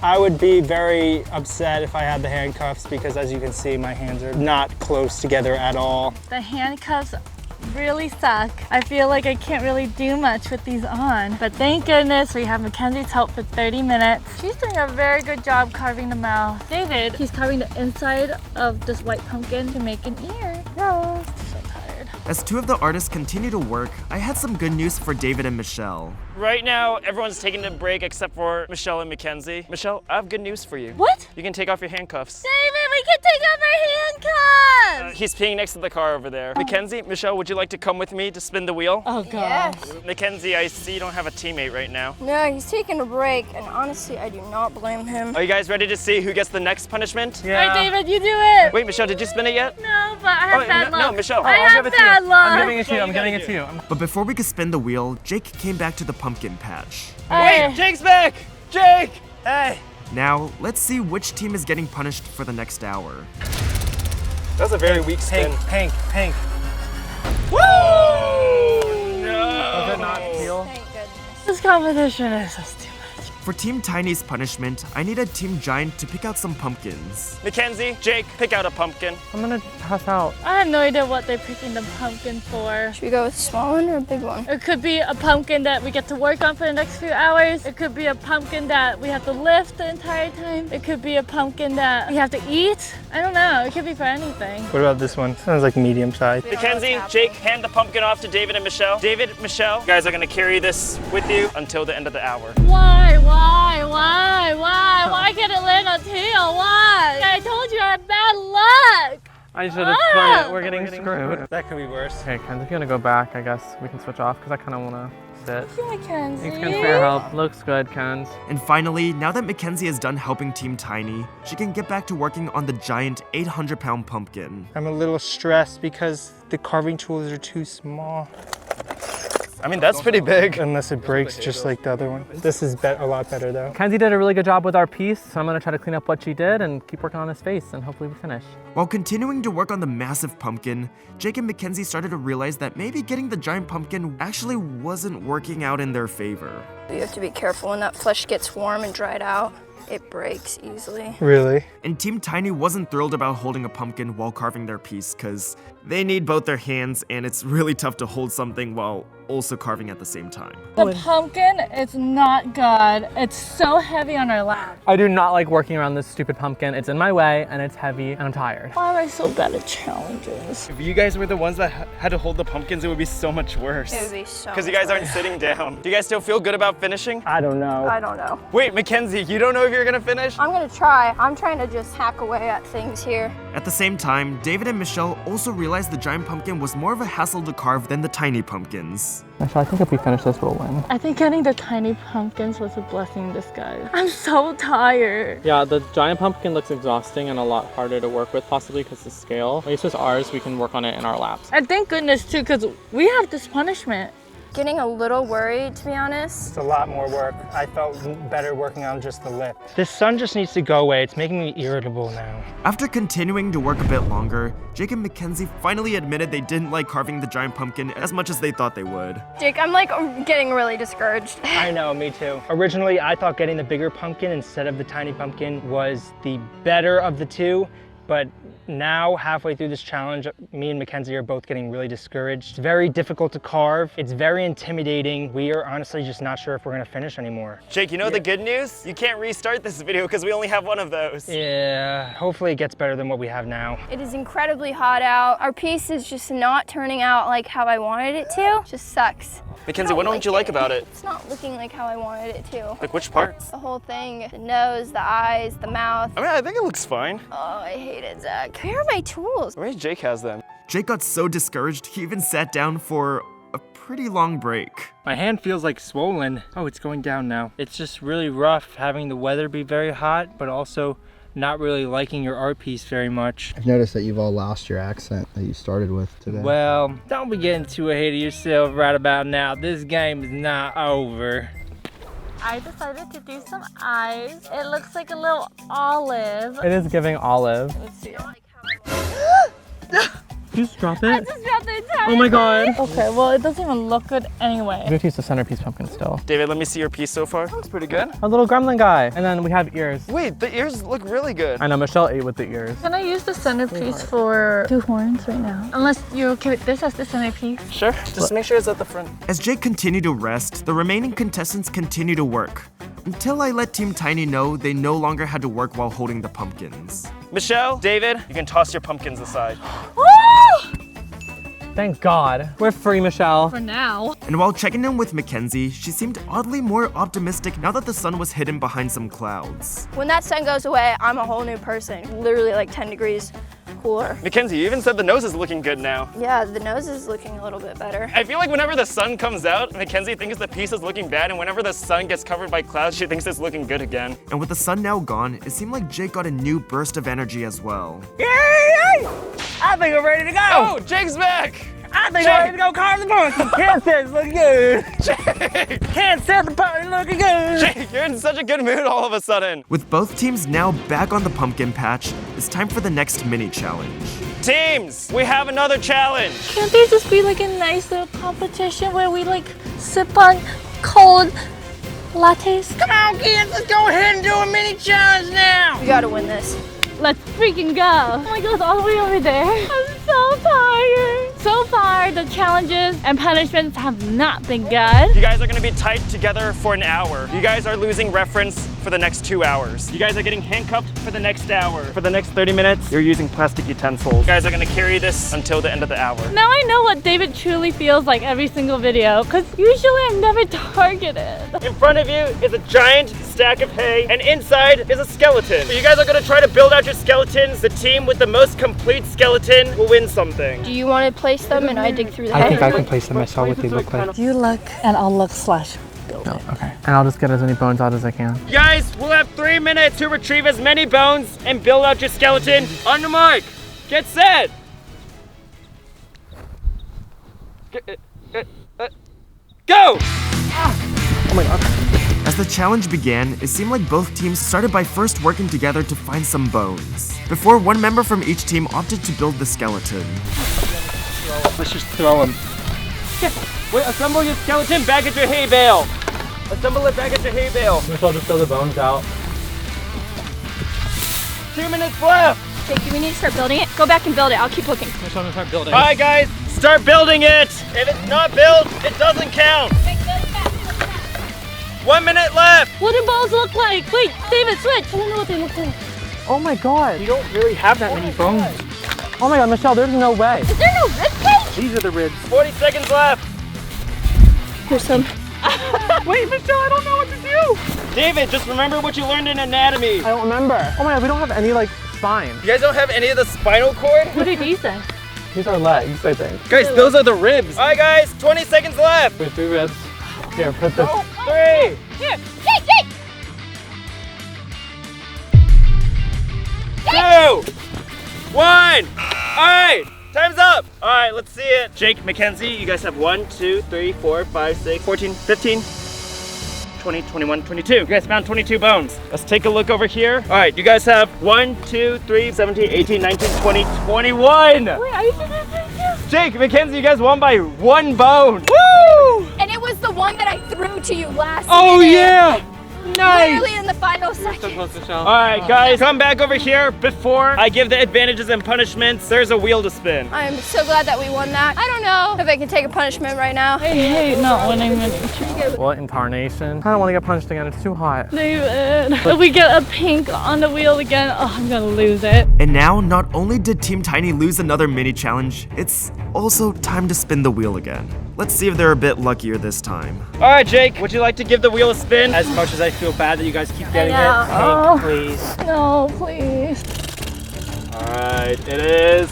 I would be very upset if I had the handcuffs because as you can see, my hands are not close together at all. The handcuffs really suck. I feel like I can't really do much with these on, but thank goodness we have Mackenzie's help for 30 minutes. She's doing a very good job carving the mouth. David, he's carving the inside of this white pumpkin to make an ear. Gross. So tired. As two of the artists continue to work, I had some good news for David and Michelle. Right now, everyone's taking a break except for Michelle and Mackenzie. Michelle, I have good news for you. What? You can take off your handcuffs. David, we can take off our handcuffs! He's peeing next to the car over there. Mackenzie, Michelle, would you like to come with me to spin the wheel? Oh, God. Mackenzie, I see you don't have a teammate right now. No, he's taking a break, and honestly, I do not blame him. Are you guys ready to see who gets the next punishment? All right, David, you do it. Wait, Michelle, did you spin it yet? No, but I have bad luck. No, Michelle. I have bad luck. I'm giving it to you. I'm giving it to you. But before we could spin the wheel, Jake came back to the pumpkin patch. Wait, Jake's back! Jake! Hey, Now, let's see which team is getting punished for the next hour. That was a very weak spin. pink. Woo! Does it not feel? Thank goodness. This competition is just too much. For Team Tiny's punishment, I needed Team Giant to pick out some pumpkins. Mackenzie, Jake, pick out a pumpkin. I'm gonna pass out. I have no idea what they're picking the pumpkin for. Should we go with a small one or a big one? It could be a pumpkin that we get to work on for the next few hours. It could be a pumpkin that we have to lift the entire time. It could be a pumpkin that we have to eat. I don't know. It could be for anything. What about this one? Sounds like medium size. Mackenzie, Jake, hand the pumpkin off to David and Michelle. David, Michelle, you guys are gonna carry this with you until the end of the hour. Why can't it land on tail? Why? I told you I had bad luck. I should have spun it. We're getting screwed. That could be worse. Okay, Ken, if you wanna go back, I guess we can switch off because I kind of wanna sit. Thank you, Mackenzie. Thanks, Ken, for your help. Looks good, Ken. And finally, now that Mackenzie is done helping Team Tiny, she can get back to working on the giant 800-pound pumpkin. I'm a little stressed because the carving tools are too small. I mean, that's pretty big. Unless it breaks just like the other one. This is a lot better though. Kenzie did a really good job with our piece, so I'm gonna try to clean up what she did and keep working on his face, and hopefully we finish. While continuing to work on the massive pumpkin, Jake and Mackenzie started to realize that maybe getting the giant pumpkin actually wasn't working out in their favor. You have to be careful when that flesh gets warm and dried out. It breaks easily. Really? And Team Tiny wasn't thrilled about holding a pumpkin while carving their piece, because they need both their hands and it's really tough to hold something while also carving at the same time. The pumpkin is not good. It's so heavy on our lap. I do not like working around this stupid pumpkin. It's in my way and it's heavy and I'm tired. Why am I so bad at challenges? If you guys were the ones that had to hold the pumpkins, it would be so much worse. It would be so Because you guys aren't sitting down. Do you guys still feel good about finishing? I don't know. I don't know. Wait, Mackenzie, you don't know if you're gonna finish? I'm gonna try. I'm trying to just hack away at things here. At the same time, David and Michelle also realized the giant pumpkin was more of a hassle to carve than the tiny pumpkins. Actually, I think if we finish this, we'll win. I think getting the tiny pumpkins was a blessing in disguise. I'm so tired. Yeah, the giant pumpkin looks exhausting and a lot harder to work with, possibly because the scale. At least with ours, we can work on it in our laps. And thank goodness too, because we have this punishment. Getting a little worried, to be honest. It's a lot more work. I felt better working on just the lip. This sun just needs to go away. It's making me irritable now. After continuing to work a bit longer, Jake and Mackenzie finally admitted they didn't like carving the giant pumpkin as much as they thought they would. Jake, I'm like getting really discouraged. I know, me too. Originally, I thought getting the bigger pumpkin instead of the tiny pumpkin was the better of the two, but now, halfway through this challenge, me and Mackenzie are both getting really discouraged. It's very difficult to carve. It's very intimidating. We are honestly just not sure if we're gonna finish anymore. Jake, you know the good news? You can't restart this video because we only have one of those. Yeah, hopefully it gets better than what we have now. It is incredibly hot out. Our piece is just not turning out like how I wanted it to. Just sucks. Mackenzie, what don't you like about it? It's not looking like how I wanted it to. Like which parts? The whole thing, the nose, the eyes, the mouth. I mean, I think it looks fine. Oh, I hate it, Zach. Where are my tools? Maybe Jake has them. Jake got so discouraged he even sat down for a pretty long break. My hand feels like swollen. Oh, it's going down now. It's just really rough having the weather be very hot, but also not really liking your art piece very much. I've noticed that you've all lost your accent that you started with today. Well, don't be getting too ahead of yourself right about now. This game is not over. I decided to do some eyes. It looks like a little olive. It is giving olive. Let's see. Did you just drop I it? just dropped the entire Oh my god. thing. Okay, well, it doesn't even look good anyway. We have to use the centerpiece pumpkin still. David, let me see your piece so far. Looks pretty good. A little gremlin guy. And then we have ears. Wait, the ears look really good. I know, Michelle ate with the ears. Can I use the centerpiece for 2 horns right now? Unless you're okay with this as the centerpiece. Sure. Just make sure it's at the front. As Jake continued to rest, the remaining contestants continued to work, until I let Team Tiny know they no longer had to work while holding the pumpkins. Michelle, David, you can toss your pumpkins aside. Thank God. We're free, Michelle. For now. And while checking in with Mackenzie, she seemed oddly more optimistic now that the sun was hidden behind some clouds. When that sun goes away, I'm a whole new person. Literally like 10 degrees cooler. Mackenzie, you even said the nose is looking good now. Yeah, the nose is looking a little bit better. I feel like whenever the sun comes out, Mackenzie thinks the piece is looking bad, and whenever the sun gets covered by clouds, she thinks it's looking good again. And with the sun now gone, it seemed like Jake got a new burst of energy as well. Yay! I think I'm ready to go. Oh, Jake's back! I think I'm ready to go carve the pumpkin. Cancer's looking good. Jake! Cancer, the pumpkin looking good. Jake, you're in such a good mood all of a sudden. With both teams now back on the pumpkin patch, it's time for the next mini challenge. Teams, we have another challenge. Can't there just be like a nice little competition where we like sip on cold lattes? Come on, kids, let's go ahead and do a mini challenge now. We gotta win this. Let's freaking go. Oh my God, it's all the way over there. I'm so tired. So far, the challenges and punishments have not been good. You guys are gonna be tied together for an hour. You guys are losing reference for the next 2 hours. You guys are getting handcuffed for the next hour. For the next 30 minutes, you're using plastic utensils. You guys are gonna carry this until the end of the hour. Now I know what David truly feels like every single video, because usually I'm never targeted. In front of you is a giant stack of hay, and inside is a skeleton. So you guys are gonna try to build out your skeletons. The team with the most complete skeleton will win something. Do you want to place them and I dig through the I think hay? I can place them. I saw what they look like. You look, and I'll look slash build it. Okay. And I'll just get as many bones out as I can. You guys will have 3 minutes to retrieve as many bones and build out your skeleton. On the mic, get set. Go! Oh my God. As the challenge began, it seemed like both teams started by first working together to find some bones, before one member from each team opted to build the skeleton. Let's just throw them. Wait, assemble your skeleton back at your hay bale. Assemble it back at your hay bale. I'll just throw the bones out. 2 minutes left. Jake, do we need to start building it? Go back and build it. I'll keep looking. I'm gonna start building. All right, guys, start building it. If it's not built, it doesn't count. 1 minute left. What do balls look like? Wait, David, switch. I don't know what they look like. Oh my God. You don't really have that many bones. Oh my God, Michelle, there's no way. Is there no rib cage? These are the ribs. 40 seconds left. Here's some. Wait, Michelle, I don't know what to do. David, just remember what you learned in anatomy. I don't remember. Oh my God, we don't have any like spine. You guys don't have any of the spinal cord? What did he say? These are legs, I think. Guys, those are the ribs. All right, guys, 20 seconds left. Wait, 3 ribs. Here, put this. 3, Here, Jake, Jake! 2, 1. All right, time's up. All right, let's see it. Jake, Mackenzie, you guys have 1, 2, 3, 4, 5, 6, 14, 15, 20, 21, 22. You guys found 22 bones. Let's take a look over here. All right, you guys have 1, 2, 3, 17, 18, 19, 20, 21. Wait, are you sure this is Jake, Mackenzie, you guys won by 1 bone. Woo! And it was the one that I threw to you last Oh minute. yeah! Nice! Literally in the final second. All right, guys, come back over here before I give the advantages and punishments. There's a wheel to spin. I am so glad that we won that. I don't know if I can take a punishment right now. I hate not winning mini challenge. What in tarnation? I don't want to get punched again. It's too hot. David, if we get a pink on the wheel again, oh, I'm gonna lose it. And now, not only did Team Tiny lose another mini challenge, it's also time to spin the wheel again. Let's see if they're a bit luckier this time. All right, Jake, would you like to give the wheel a spin? As much as I feel bad that you guys keep getting know. it, Pink, please. No, please. All right, it is.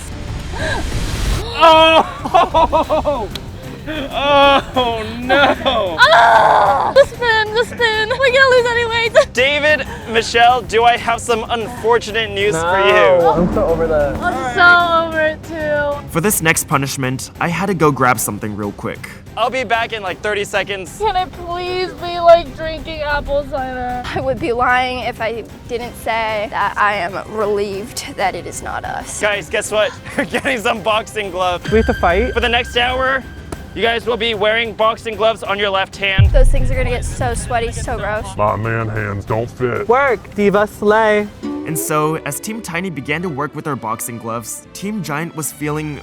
Oh! Oh no! Ah! The spin. We're gonna lose anyways. David, Michelle, do I have some unfortunate news for you? I'm so over that. I'm so over it too. For this next punishment, I had to go grab something real quick. I'll be back in like 30 seconds. Can it please be like drinking apple cider? I would be lying if I didn't say that I am relieved that it is not us. Guys, guess what? We're getting some boxing gloves. We have to fight? For the next hour, you guys will be wearing boxing gloves on your left hand. Those things are gonna get so sweaty, so gross. My man hands don't fit. Work, Diva, slay. And so, as Team Tiny began to work with our boxing gloves, Team Giant was feeling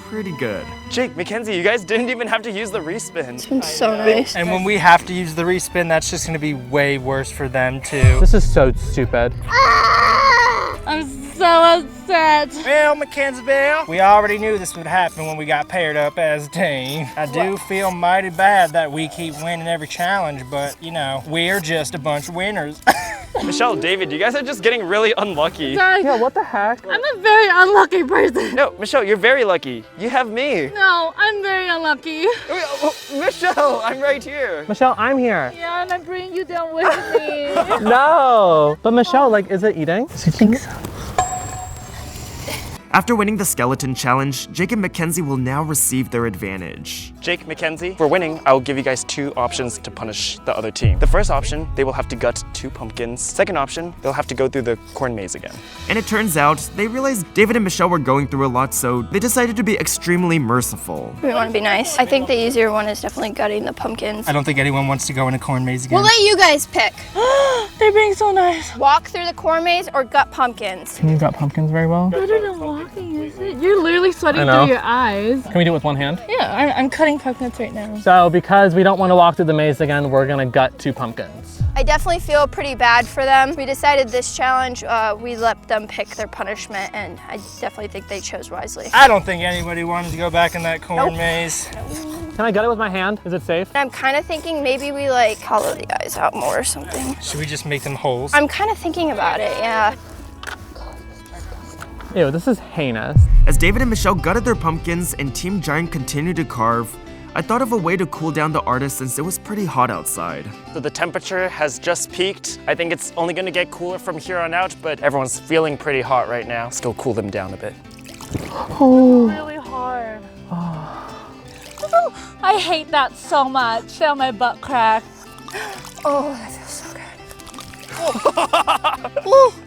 pretty good. Jake, Mackenzie, you guys didn't even have to use the respin. It's been so nice. And when we have to use the respin, that's just gonna be way worse for them too. This is so stupid. I'm so upset. Well, Mackenzie, we already knew this would happen when we got paired up as a team. I do feel mighty bad that we keep winning every challenge, but you know, we're just a bunch of winners. Michelle, David, you guys are just getting really unlucky. Sorry. Yeah, what the heck? I'm a very unlucky person. No, Michelle, you're very lucky. You have me. No, I'm very unlucky. Michelle, I'm right here. Michelle, I'm here. Yeah, and I'm bringing you down with me. No. But Michelle, like, is it eating? I think so. After winning the skeleton challenge, Jake and Mackenzie will now receive their advantage. Jake, Mackenzie, for winning, I will give you guys 2 options to punish the other team. The first option, they will have to gut 2 pumpkins. Second option, they'll have to go through the corn maze again. And it turns out, they realized David and Michelle were going through a lot, so they decided to be extremely merciful. We want to be nice. I think the easier one is definitely gutting the pumpkins. I don't think anyone wants to go in a corn maze again. We'll let you guys pick. They're being so nice. Walk through the corn maze or gut pumpkins. Can you gut pumpkins very well? Better than walking, is it? You're literally sweating I know. through your eyes. Can we do it with one hand? Yeah, I'm cutting pumpkins right now. So because we don't want to walk through the maze again, we're gonna gut 2 pumpkins. I definitely feel pretty bad for them. We decided this challenge, we let them pick their punishment, and I definitely think they chose wisely. I don't think anybody wanted to go back in that corn maze. Can I gut it with my hand? Is it safe? I'm kind of thinking maybe we like hollow the eyes out more or something. Should we just make them holes? I'm kind of thinking about it, yeah. Ew, this is heinous. As David and Michelle gutted their pumpkins and Team Giant continued to carve, I thought of a way to cool down the artists since it was pretty hot outside. So the temperature has just peaked. I think it's only gonna get cooler from here on out, but everyone's feeling pretty hot right now. Let's go cool them down a bit. Really hard. I hate that so much. Feel my butt crack. Oh, that feels so good.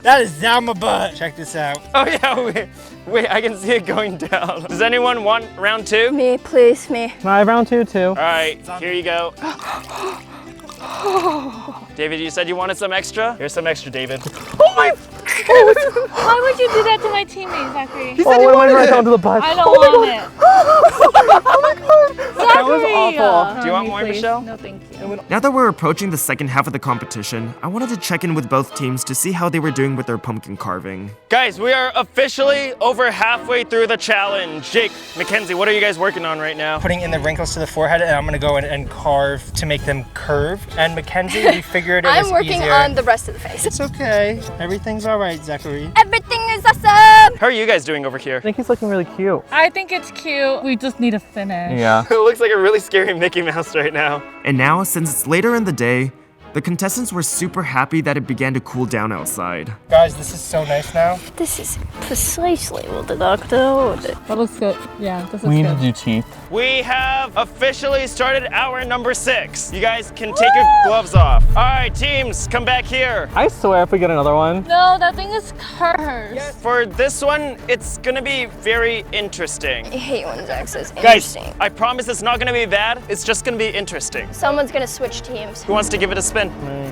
That is down my butt. Check this out. Oh yeah, wait, I can see it going down. Does anyone want round 2? Me, please, me. Can I have round 2 too? All right, here you go. David, you said you wanted some extra? Here's some extra, David. Why would you do that to my teammate, Zachary? Oh, it went right down to the butt. I don't want it. That was awful. Do you want more, Please. Michelle? No, thank you. Now that we're approaching the second half of the competition, I wanted to check in with both teams to see how they were doing with their pumpkin carving. Guys, we are officially over halfway through the challenge. Jake, Mackenzie, what are you guys working on right now? Putting in the wrinkles to the forehead, and I'm gonna go in and carve to make them curve. And Mackenzie, we figured it was I'm working easier. on the rest of the face. It's okay. Everything's all right, Zachary. Everything is awesome! How are you guys doing over here? I think he's looking really cute. I think it's cute. We just need to finish. Yeah. It looks like a really scary Mickey Mouse right now. And now, since it's later in the day, the contestants were super happy that it began to cool down outside. Guys, this is so nice now. This is precisely what the doctor ordered. That looks good. Yeah, this We is need to good. do teeth. We have officially started hour number 6. You guys can take your gloves off. All right, teams, come back here. I swear if we get another one. No, that thing is cursed. For this one, it's gonna be very interesting. I hate when Zach says Guys, interesting. I promise it's not gonna be bad. It's just gonna be interesting. Someone's gonna switch teams. Who wants to give it a spin?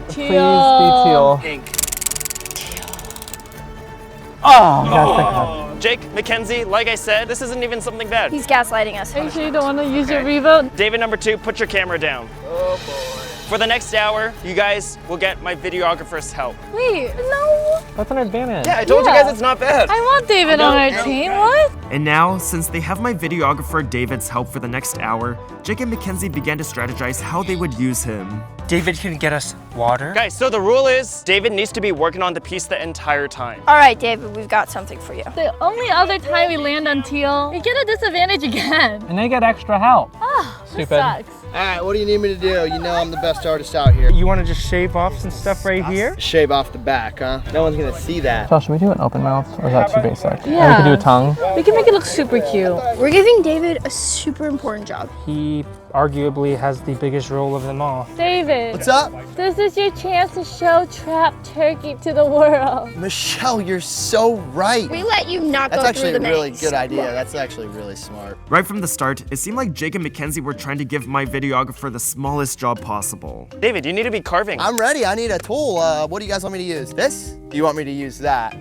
Please be teal. Pink. Oh, yes, Jake, Mackenzie, like I said, this isn't even something bad. He's gaslighting us. Are you sure you don't want to use your revote? David number 2, put your camera down. Oh boy. For the next hour, you guys will get my videographer's help. Wait, no. That's an advantage. Yeah, I told you Yeah. guys it's not bad. I want David on our team. What? And now, since they have my videographer David's help for the next hour, Jake and Mackenzie began to strategize how they would use him. David can get us water. Guys, so the rule is David needs to be working on the piece the entire time. All right, David, we've got something for you. The only other time we land on teal, we get a disadvantage again. And they get extra help. Ah, this Stupid. sucks. All right, what do you need me to do? You know I'm the best artist out here. You want to just shave off some stuff right here? Shave off the back, huh? No one's gonna see that. So should we do an open mouth or is that too basic? Or we Yeah. could do a tongue. We can make it look super cute. We're giving David a super important job. He arguably has the biggest role of them all. David, What's up? this is your chance to show trapped turkey to the world. Michelle, you're so right. We let you not That's go actually through a the really maze. good idea. That's actually really smart. Right from the start, it seemed like Jake and Mackenzie were trying to give my videographer the smallest job possible. David, you need to be carving. I'm ready. I need a tool. What do you guys want me to use? This? Do you want me to use that?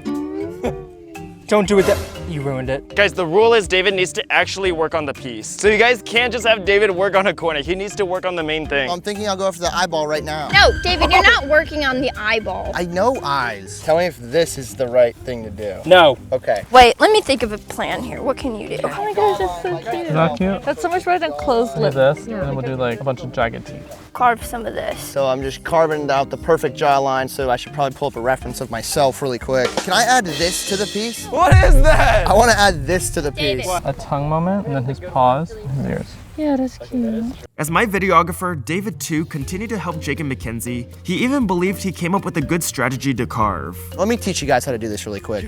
Don't do it that. You ruined it. Guys, the rule is David needs to actually work on the piece. So you guys can't just have David work on a corner. He needs to work on the main thing. I'm thinking I'll go after the eyeball right now. No, David, you're not working on the eyeball. I know eyes. Tell me if this is the right thing to do. No. Okay. Wait, let me think of a plan here. What can you do? Oh my gosh, that's so cute. Is that cute? That's so much better than closed Do lips. this, and then we'll do like a bunch of jagged teeth. Carve some of this. So I'm just carving out the perfect jawline, so I should probably pull up a reference of myself really quick. Can I add this to the piece? What is that? I want to add this to the David. piece. A tongue moment, and then his paws, and his ears. Yeah, that's cute. As my videographer, David too, continued to help Jake and Mackenzie. He even believed he came up with a good strategy to carve. Let me teach you guys how to do this really quick.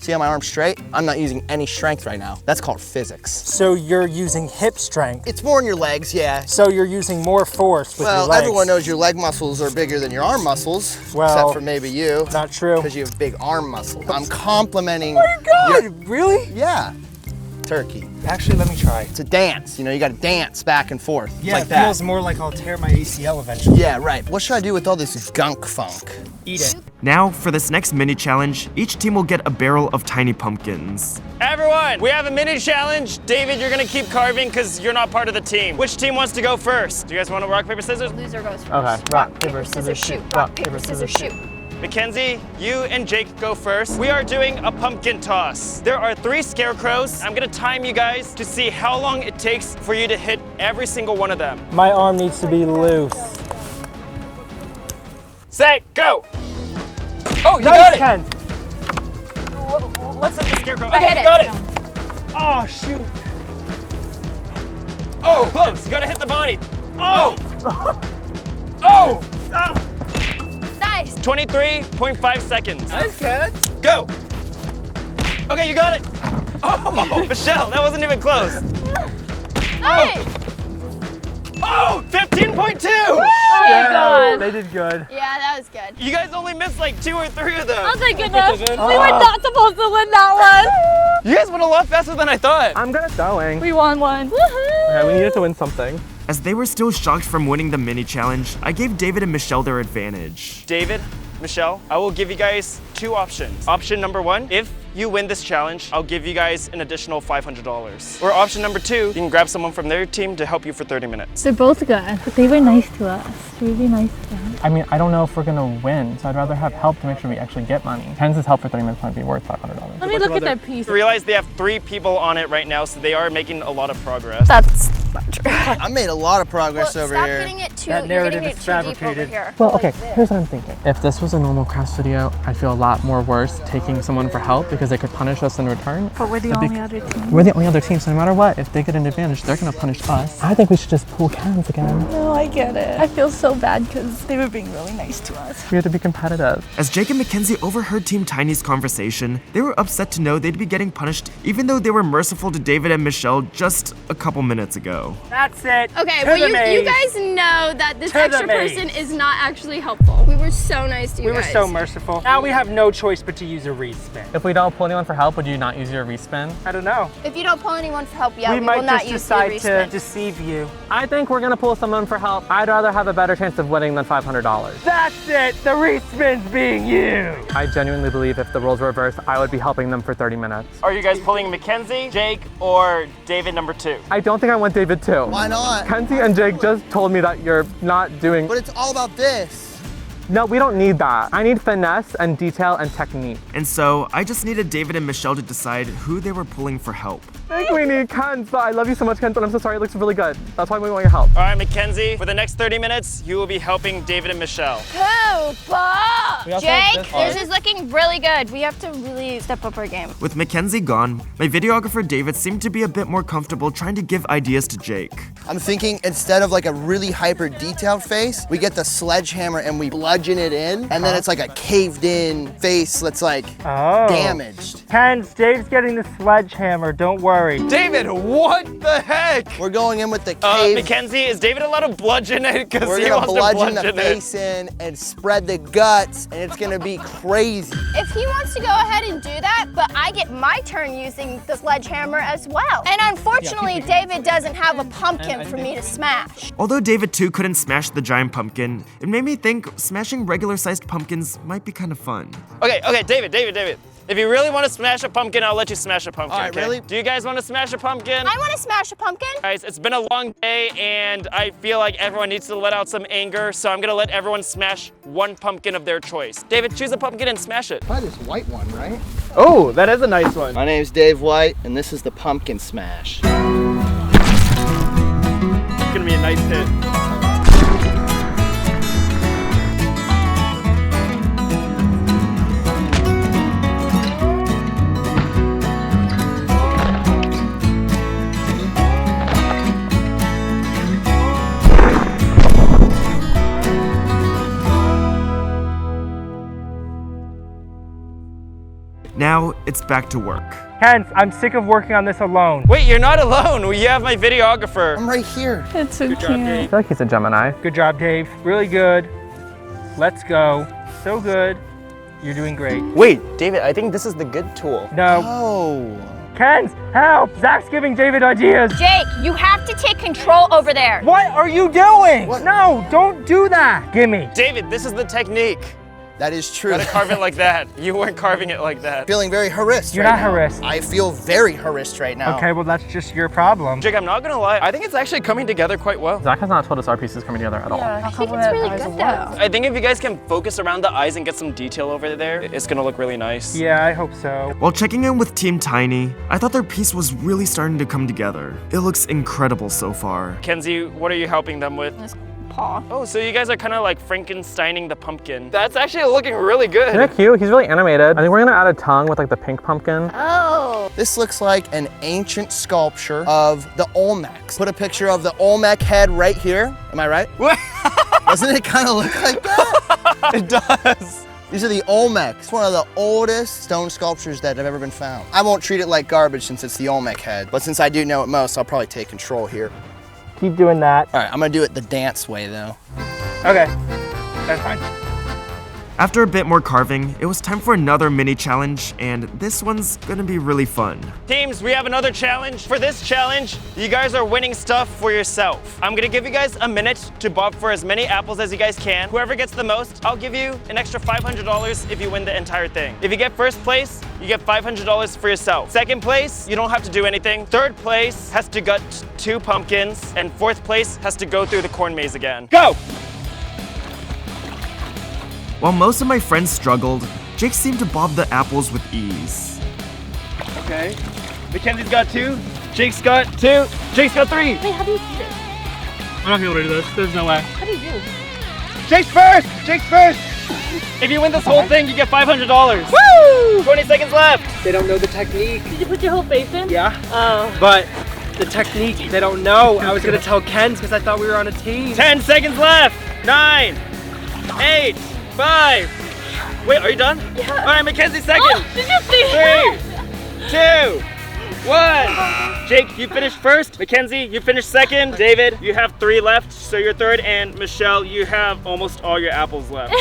See how my arm's straight? I'm not using any strength right now. That's called physics. So you're using hip strength. It's more in your legs, yeah. So you're using more force with your Well, legs. everyone knows your leg muscles are bigger than your arm muscles, Well, except for maybe you, Not true. because you have big arm muscles. I'm complimenting. God, really? Yeah, turkey. Actually, let me try. It's a dance. You know, you got to dance back and forth. Yeah, like it that. feels more like I'll tear my ACL eventually. Yeah, right. What should I do with all this gunk funk? Eat it. Now, for this next mini challenge, each team will get a barrel of tiny pumpkins. Everyone, we have a mini challenge. David, you're gonna keep carving because you're not part of the team. Which team wants to go first? Do you guys want to rock, paper, scissors? Loser goes first. Okay. Rock, paper, scissors, shoot. Rock, paper, scissors, shoot. Mackenzie, you and Jake go first. We are doing a pumpkin toss. There are 3 scarecrows. I'm gonna time you guys to see how long it takes for you to hit every single one of them. My arm needs to be loose. Set, go! Oh, you Nice, got it! Ken. Let's hit the scarecrow. I Okay, hit you it. got it! Oh, shoot. Oh, close. You gotta hit the body. Oh! Oh! Nice. 23.5 seconds. Nice, Ken. Go! Okay, you got it! Oh, Michelle, that wasn't even close. Nice. Oh, 15.2! Oh my god. They did good. Yeah, that was good. You guys only missed like 2 or 3 of them. Oh my goodness. We were not supposed to win that one. You guys went a lot faster than I thought. I'm good at sewing. We won one. Woohoo. Okay, we needed to win something. As they were still shocked from winning the mini challenge, I gave David and Michelle their advantage. David, Michelle, I will give you guys 2 options. Option number 1, if you win this challenge, I'll give you guys an additional $500. Or option number 2, you can grab someone from their team to help you for 30 minutes. They're both good, but they were nice to us. Really nice to them. I mean, I don't know if we're gonna win, so I'd rather have help to make sure we actually get money. Ken's help for 30 minutes might be worth $500. Let me look at their piece. Realize they have 3 people on it right now, so they are making a lot of progress. That's not true. I made a lot of progress over Stop here. getting it too. That You're narrative getting is it too deep over fabricated. here. Well, okay, here's what I'm thinking. If this was a normal crafts video, I'd feel a lot more worse taking someone for help because they could punish us in return. But we're the But only other team. We're the only other team, so no matter what, if they get an advantage, they're gonna punish us. I think we should just pull cans again. No, I get it. I feel so bad because they were being really nice to us. We have to be competitive. As Jake and Mackenzie overheard Team Tiny's conversation, they were upset to know they'd be getting punished even though they were merciful to David and Michelle just a couple minutes ago. That's it. Okay, To well the you maze. guys know that this To the extra maze. person is not actually helpful. We were so nice to you We were guys. so merciful. Now we have no choice but to use a respin. If we don't pull anyone for help, would you not use your respin? I don't know. If you don't pull anyone for help, yeah, we we might will not just use the decide to respin. deceive you. I think we're gonna pull someone for help. I'd rather have a better chance of winning than $500. That's it. The respin's being you. I genuinely believe if the roles were reversed, I would be helping them for 30 minutes. Are you guys pulling Mackenzie, Jake, or David number 2? I don't think I want David too. Why not? Kenzie and Jake just told me that you're not doing. But it's all about this. No, we don't need that. I need finesse and detail and technique. And so, I just needed David and Michelle to decide who they were pulling for help. I think we need Ken's, but I love you so much, Ken, but I'm so sorry. It looks really good. That's why we want your help. All right, Mackenzie, for the next 30 minutes, you will be helping David and Michelle. Poopa! We also have Jake, this this one. is looking really good. We have to really step up our game. With Mackenzie gone, my videographer David seemed to be a bit more comfortable trying to give ideas to Jake. I'm thinking instead of like a really hyper detailed face, we get the sledgehammer and we bludgeon it in, and then it's like a caved in face that's like damaged. Ken, Dave's getting the sledgehammer. Don't worry. David, what the heck? We're going in with the cave. Mackenzie, is David allowed to bludgeon it? Because We're he gonna wants bludgeon to the bludgeon it. face in and spread the guts, and it's gonna be crazy. If he wants to go ahead and do that, but I get my turn using the sledgehammer as well. And unfortunately, David doesn't have a pumpkin for me to smash. Although David too couldn't smash the giant pumpkin, it made me think smashing regular-sized pumpkins might be kind of fun. Okay, David. If you really want to smash a pumpkin, I'll let you smash a pumpkin. All right, okay? really? Do you guys want to smash a pumpkin? I want to smash a pumpkin. Guys, it's been a long day and I feel like everyone needs to let out some anger, so I'm gonna let everyone smash one pumpkin of their choice. David, choose a pumpkin and smash it. Probably this white one, right? Oh, that is a nice one. My name's Dave White, and this is the pumpkin smash. It's gonna be a nice hit. Now it's back to work. Kens, I'm sick of working on this alone. Wait, you're not alone. You have my videographer. I'm right here. It's so cute. I feel like he's a Gemini. Good job, Dave. Really good. Let's go. So good. You're doing great. Wait, David, I think this is the good tool. No. Oh. Kens, help! Zach's giving David ideas. Jake, you have to take control over there. What are you doing? What? No, don't do that. Gimme. David, this is the technique. That is true. Gotta carve it like that. You weren't carving it like that. Feeling very harassed. You're right not now. harassed. I feel very harassed right now. Okay, well that's just your problem. Jake, I'm not gonna lie. I think it's actually coming together quite well. Zach has not told us our piece is coming together at all. I think it's really good though. I think if you guys can focus around the eyes and get some detail over there, it's gonna look really nice. Yeah, I hope so. While checking in with Team Tiny, I thought their piece was really starting to come together. It looks incredible so far. Kenzie, what are you helping them with? Paw. Oh, so you guys are kind of like Frankensteining the pumpkin. That's actually looking really good. Isn't that cute? He's really animated. I think we're gonna add a tongue with like the pink pumpkin. Oh. This looks like an ancient sculpture of the Olmecs. Put a picture of the Olmec head right here. Am I right? Doesn't it kind of look like that? It does. These are the Olmecs. It's one of the oldest stone sculptures that have ever been found. I won't treat it like garbage since it's the Olmec head, but since I do know it most, I'll probably take control here. Keep doing that. All right, I'm gonna do it the dance way though. Okay, that's fine. After a bit more carving, it was time for another mini challenge, and this one's gonna be really fun. Teams, we have another challenge. For this challenge, you guys are winning stuff for yourself. I'm gonna give you guys a minute to bob for as many apples as you guys can. Whoever gets the most, I'll give you an extra $500 if you win the entire thing. If you get first place, you get $500 for yourself. Second place, you don't have to do anything. Third place has to gut 2 pumpkins, and fourth place has to go through the corn maze again. Go! While most of my friends struggled, Jake seemed to bob the apples with ease. Okay. Mackenzie's got 2. Jake's got 2. Jake's got 3. Wait, how do you do this? I'm not gonna be able to do this. There's no way. How do you do this? Jake's first! Jake's first! If you win this whole thing, you get $500. Woo! 20 seconds left. They don't know the technique. Did you put your whole face in? Yeah. Oh. But the technique, they don't know. I was gonna tell Kens because I thought we were on a team. 10 seconds left. 9, 8, 5. Wait, are you done? Yeah. All right, Mackenzie second. Oh, did you see 3, 2, 1. Jake, you finished first. Mackenzie, you finished second. David, you have 3 left, so you're third. And Michelle, you have almost all your apples left.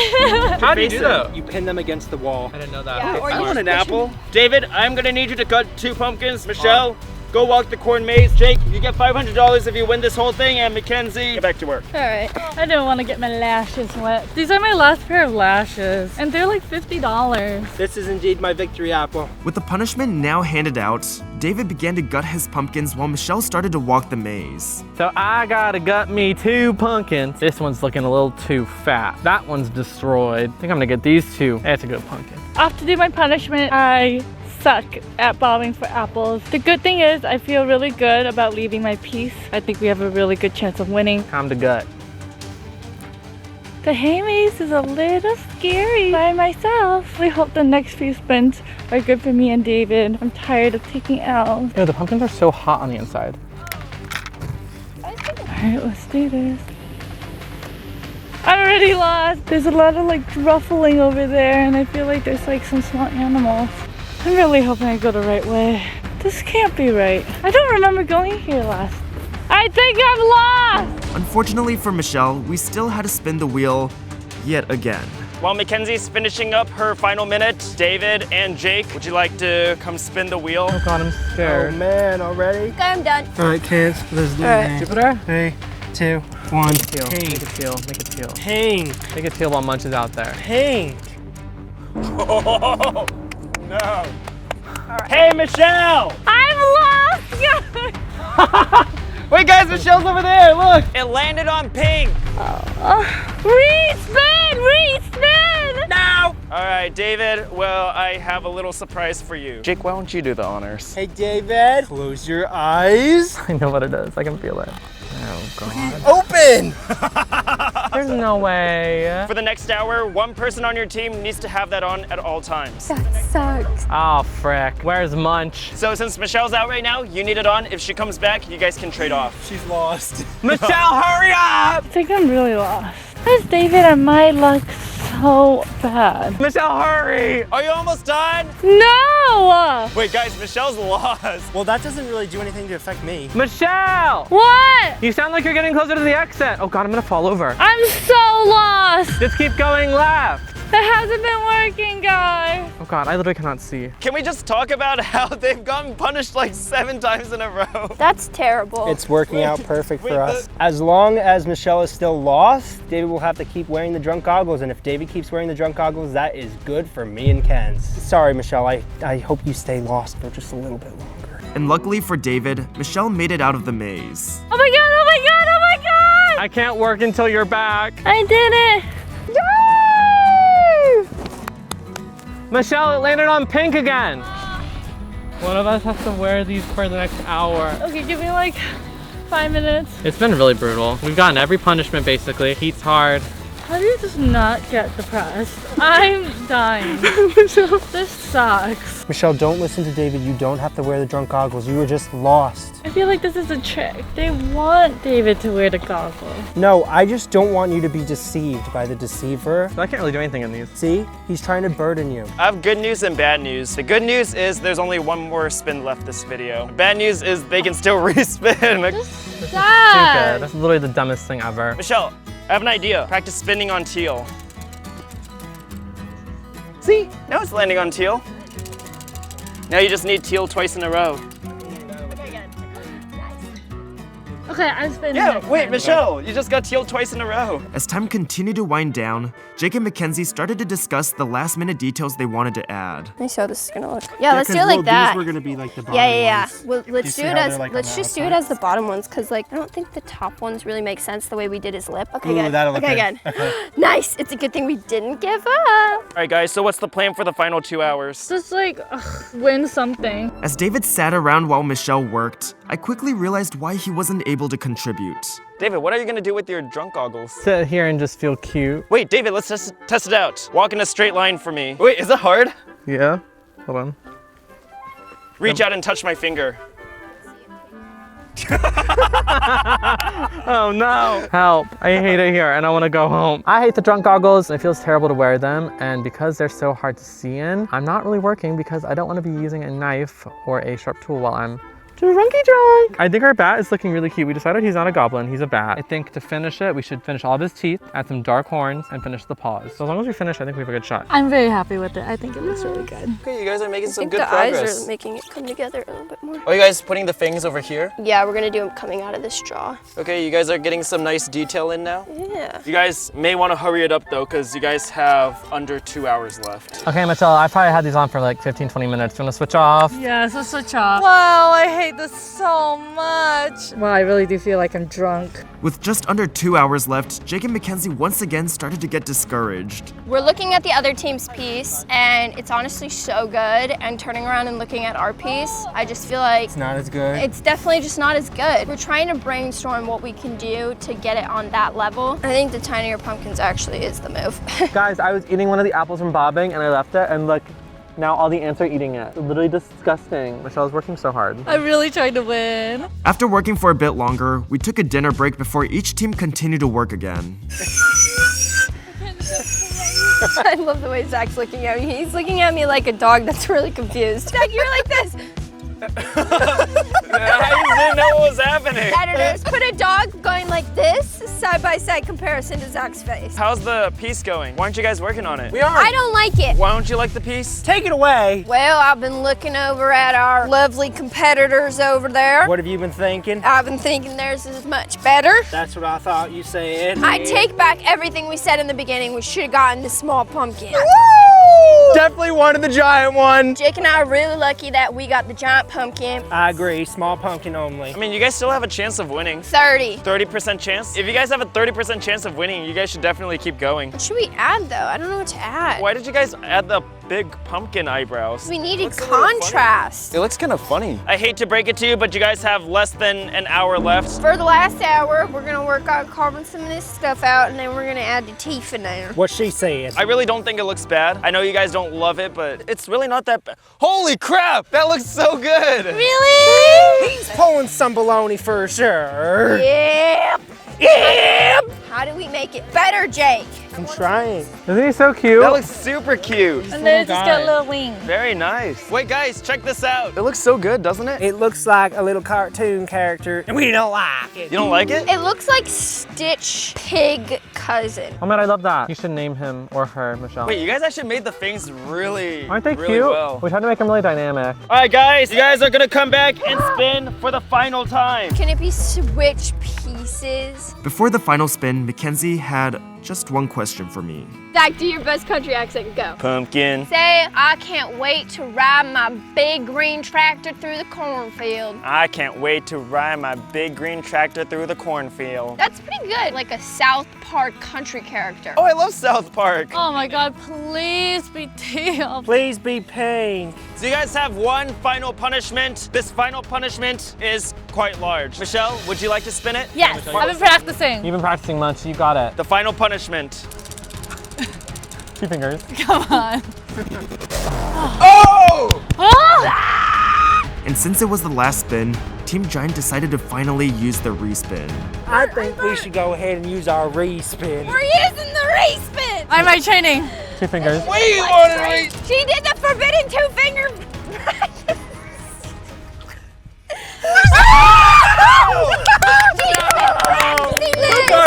How do you do that? You pin them against the wall. I didn't know that. Yeah, or I you want an push 'em. apple. David, I'm gonna need you to cut 2 pumpkins. Michelle, go walk the corn maze. Jake, you get $500 if you win this whole thing. And Mackenzie, get back to work. All right. I didn't want to get my lashes wet. These are my last pair of lashes, and they're like $50. This is indeed my victory apple. With the punishment now handed out, David began to gut his pumpkins while Michelle started to walk the maze. So I gotta gut me 2 pumpkins. This one's looking a little too fat. That one's destroyed. I think I'm gonna get these 2. That's a good pumpkin. After do my punishment, I suck at bobbing for apples. The good thing is I feel really good about leaving my piece. I think we have a really good chance of winning. Time to gut. The hay maze is a little scary by myself. I hope the next few spins are good for me and David. I'm tired of taking L's. Ew, the pumpkins are so hot on the inside. Alright, let's do this. I already lost. There's a lot of like ruffling over there, and I feel like there's like some small animals. I'm really hoping I go the right way. This can't be right. I don't remember going here last. I think I'm lost! Unfortunately for Michelle, we still had to spin the wheel yet again. While Mackenzie's finishing up her final minute, David and Jake, would you like to come spin the wheel? Oh god, I'm scared. Oh man, already? Okay, I'm done. All right, Kens, let's do Alright. Jupiter? 3, 2, 1. Teal. Pink. Make it teal. Make it teal. Pink. Make it teal while Munch is out there. Pink. No. Hey, Michelle! I'm lost, guys. Wait, guys, Michelle's over there. Look. It landed on pink. Re-spin! Re-spin! No! All right, David. Well, I have a little surprise for you. Jake, why don't you do the honors? Hey, David, close your eyes. I know what it is. I can feel it. Oh, God. Open! There's no way. For the next hour, one person on your team needs to have that on at all times. That sucks. Oh, frick. Where's Munch? So since Michelle's out right now, you need it on. If she comes back, you guys can trade off. She's lost. Michelle, hurry up! I think I'm really lost. Where's David and my luck so bad? Michelle, hurry! Are you almost done? No! Wait, guys, Michelle's lost. Well, that doesn't really do anything to affect me. Michelle! What? You sound like you're getting closer to the exit. Oh, God, I'm gonna fall over. I'm so lost. Just keep going left. It hasn't been working, guys. Oh, God, I literally cannot see. Can we just talk about how they've gotten punished like 7 times in a row? That's terrible. It's working out perfect wait, for us. As long as Michelle is still lost, David will have to keep wearing the drunk goggles. And if David keeps wearing the drunk goggles, that is good for me and Ken's. Sorry, Michelle. I hope you stay lost for just a little bit longer. And luckily for David, Michelle made it out of the maze. Oh my God, oh my God, oh my God! I can't work until you're back. I did it. Yay! Michelle, it landed on pink again. One of us has to wear these for the next hour. Okay, give me like 5 minutes. It's been really brutal. We've gotten every punishment basically. Heat's hard. How do you just not get depressed? I'm dying. This sucks. Michelle, don't listen to David. You don't have to wear the drunk goggles. You were just lost. I feel like this is a trick. They want David to wear the goggles. No, I just don't want you to be deceived by the deceiver. I can't really do anything in these. See? He's trying to burden you. I have good news and bad news. The good news is there's only one more spin left this video. The bad news is they can still respin. Sad. That's literally the dumbest thing ever. Michelle, I have an idea. Practice spinning on teal. See? Now it's landing on teal. Now you just need teal twice in a row. Okay, I'm spinning. Yeah, next wait, time. Michelle, you just got teal twice in a row. As time continued to wind down, Jake and Mackenzie started to discuss the last-minute details they wanted to add. Let me see how this is gonna look. Yeah, let's do it like that. These were gonna be like the bottom Yeah. ones. Well, let's see do it how as they're, like, let's on just the do it as the bottom ones, cause like I don't think the top ones really make sense the way we did his lip. Okay, Ooh, good. that'll look Okay, good. good. Okay. Nice. It's a good thing we didn't give up. All right, guys, so what's the plan for the final 2 hours? Just like win something. As David sat around while Michelle worked, I quickly realized why he wasn't able to contribute. David, what are you gonna do with your drunk goggles? Sit here and just feel cute. Wait, David, let's test it out. Walk in a straight line for me. Wait, is it hard? Yeah? Hold on. Reach out and touch my finger. Oh no! Help. I hate it here and I want to go home. I hate the drunk goggles. It feels terrible to wear them, and because they're so hard to see in, I'm not really working because I don't want to be using a knife or a sharp tool while I'm drunky drunk. I think our bat is looking really cute. We decided he's not a goblin, he's a bat. I think to finish it, we should finish all of his teeth, add some dark horns, and finish the paws. So as long as we finish, I think we have a good shot. I'm very happy with it. I think it looks really good. Okay, you guys are making I some think good the progress. eyes are making it come together a little bit more. Are you guys putting the fangs over here? Yeah, we're gonna do them coming out of this jaw. Okay, you guys are getting some nice detail in now. Yeah. You guys may want to hurry it up though, because you guys have under 2 hours left. Okay, Michelle, I probably had these on for like 15-20 minutes. You wanna switch off? Yeah, so switch off. Wow, I hate this so much. Wow, I really do feel like I'm drunk. With just under 2 hours left, Jake and Mackenzie once again started to get discouraged. We're looking at the other team's piece, and it's honestly so good. And turning around and looking at our piece, I just feel like It's not as good. it's definitely just not as good. We're trying to brainstorm what we can do to get it on that level. I think the tinier pumpkins actually is the move. Guys, I was eating one of the apples from Bobbing and I left it, and look, now all the ants are eating it. It's literally disgusting. Michelle's working so hard. I'm really trying to win. After working for a bit longer, we took a dinner break before each team continued to work again. I love the way Zach's looking at me. He's looking at me like a dog that's really confused. Zach, you're like this. I just didn't know what was happening. Editors, put a dog going like this, side by side comparison to Zach's face. How's the piece going? Why aren't you guys working on it? We are. I don't like it. Why don't you like the piece? Take it away. Well, I've been looking over at our lovely competitors over there. What have you been thinking? I've been thinking theirs is much better. That's what I thought you said. I take back everything we said in the beginning. We should have gotten the small pumpkin. Definitely wanted the giant one. Jake and I are really lucky that we got the giant pumpkin. I agree, small pumpkin only. I mean, you guys still have a chance of winning. 30. 30% chance? If you guys have a 30% chance of winning, you guys should definitely keep going. What should we add though? I don't know what to add. Why did you guys add the big pumpkin eyebrows? We needed Looks a little funny. contrast. It looks kind of funny. I hate to break it to you, but you guys have less than an hour left. For the last hour, we're gonna work on carving some of this stuff out, and then we're gonna add the teeth in there. What she said. I really don't think it looks bad. I know you guys don't love it, but it's really not that bad. Holy crap, that looks so good. Really? He's pulling some baloney for sure. Yep. Yep. How do we make it better, Jake? I'm trying. Isn't he so cute? That looks super cute. And then it just got little wings. Very nice. Wait guys, check this out. It looks so good, doesn't it? It looks like a little cartoon character, and we don't like it. You don't like it? It looks like Stitch pig cousin. Oh man, I love that. You should name him or her, Michelle. Wait, you guys actually made the things really, Aren't they really cute? well. We tried to make them really dynamic. All right guys, you guys are gonna come back and spin for the final time. Can it be switch pieces? Before the final spin, Mackenzie had just one question for me. Zach, do your best country accent. Go. Pumpkin. Say, I can't wait to ride my big green tractor through the cornfield. I can't wait to ride my big green tractor through the cornfield. That's pretty good. Like a South Park country character. Oh, I love South Park. Oh my God, please be teal. Please be pink. So you guys have one final punishment. This final punishment is quite large. Michelle, would you like to spin it? Yes, I've been practicing. You've been practicing much, you got it. The final punishment. 2 fingers. Come on. And since it was the last spin, Team Giant decided to finally use the respin. I think we should go ahead and use our respin. We're using the respin. I'm my training. 2 fingers. She did the forbidden 2-finger.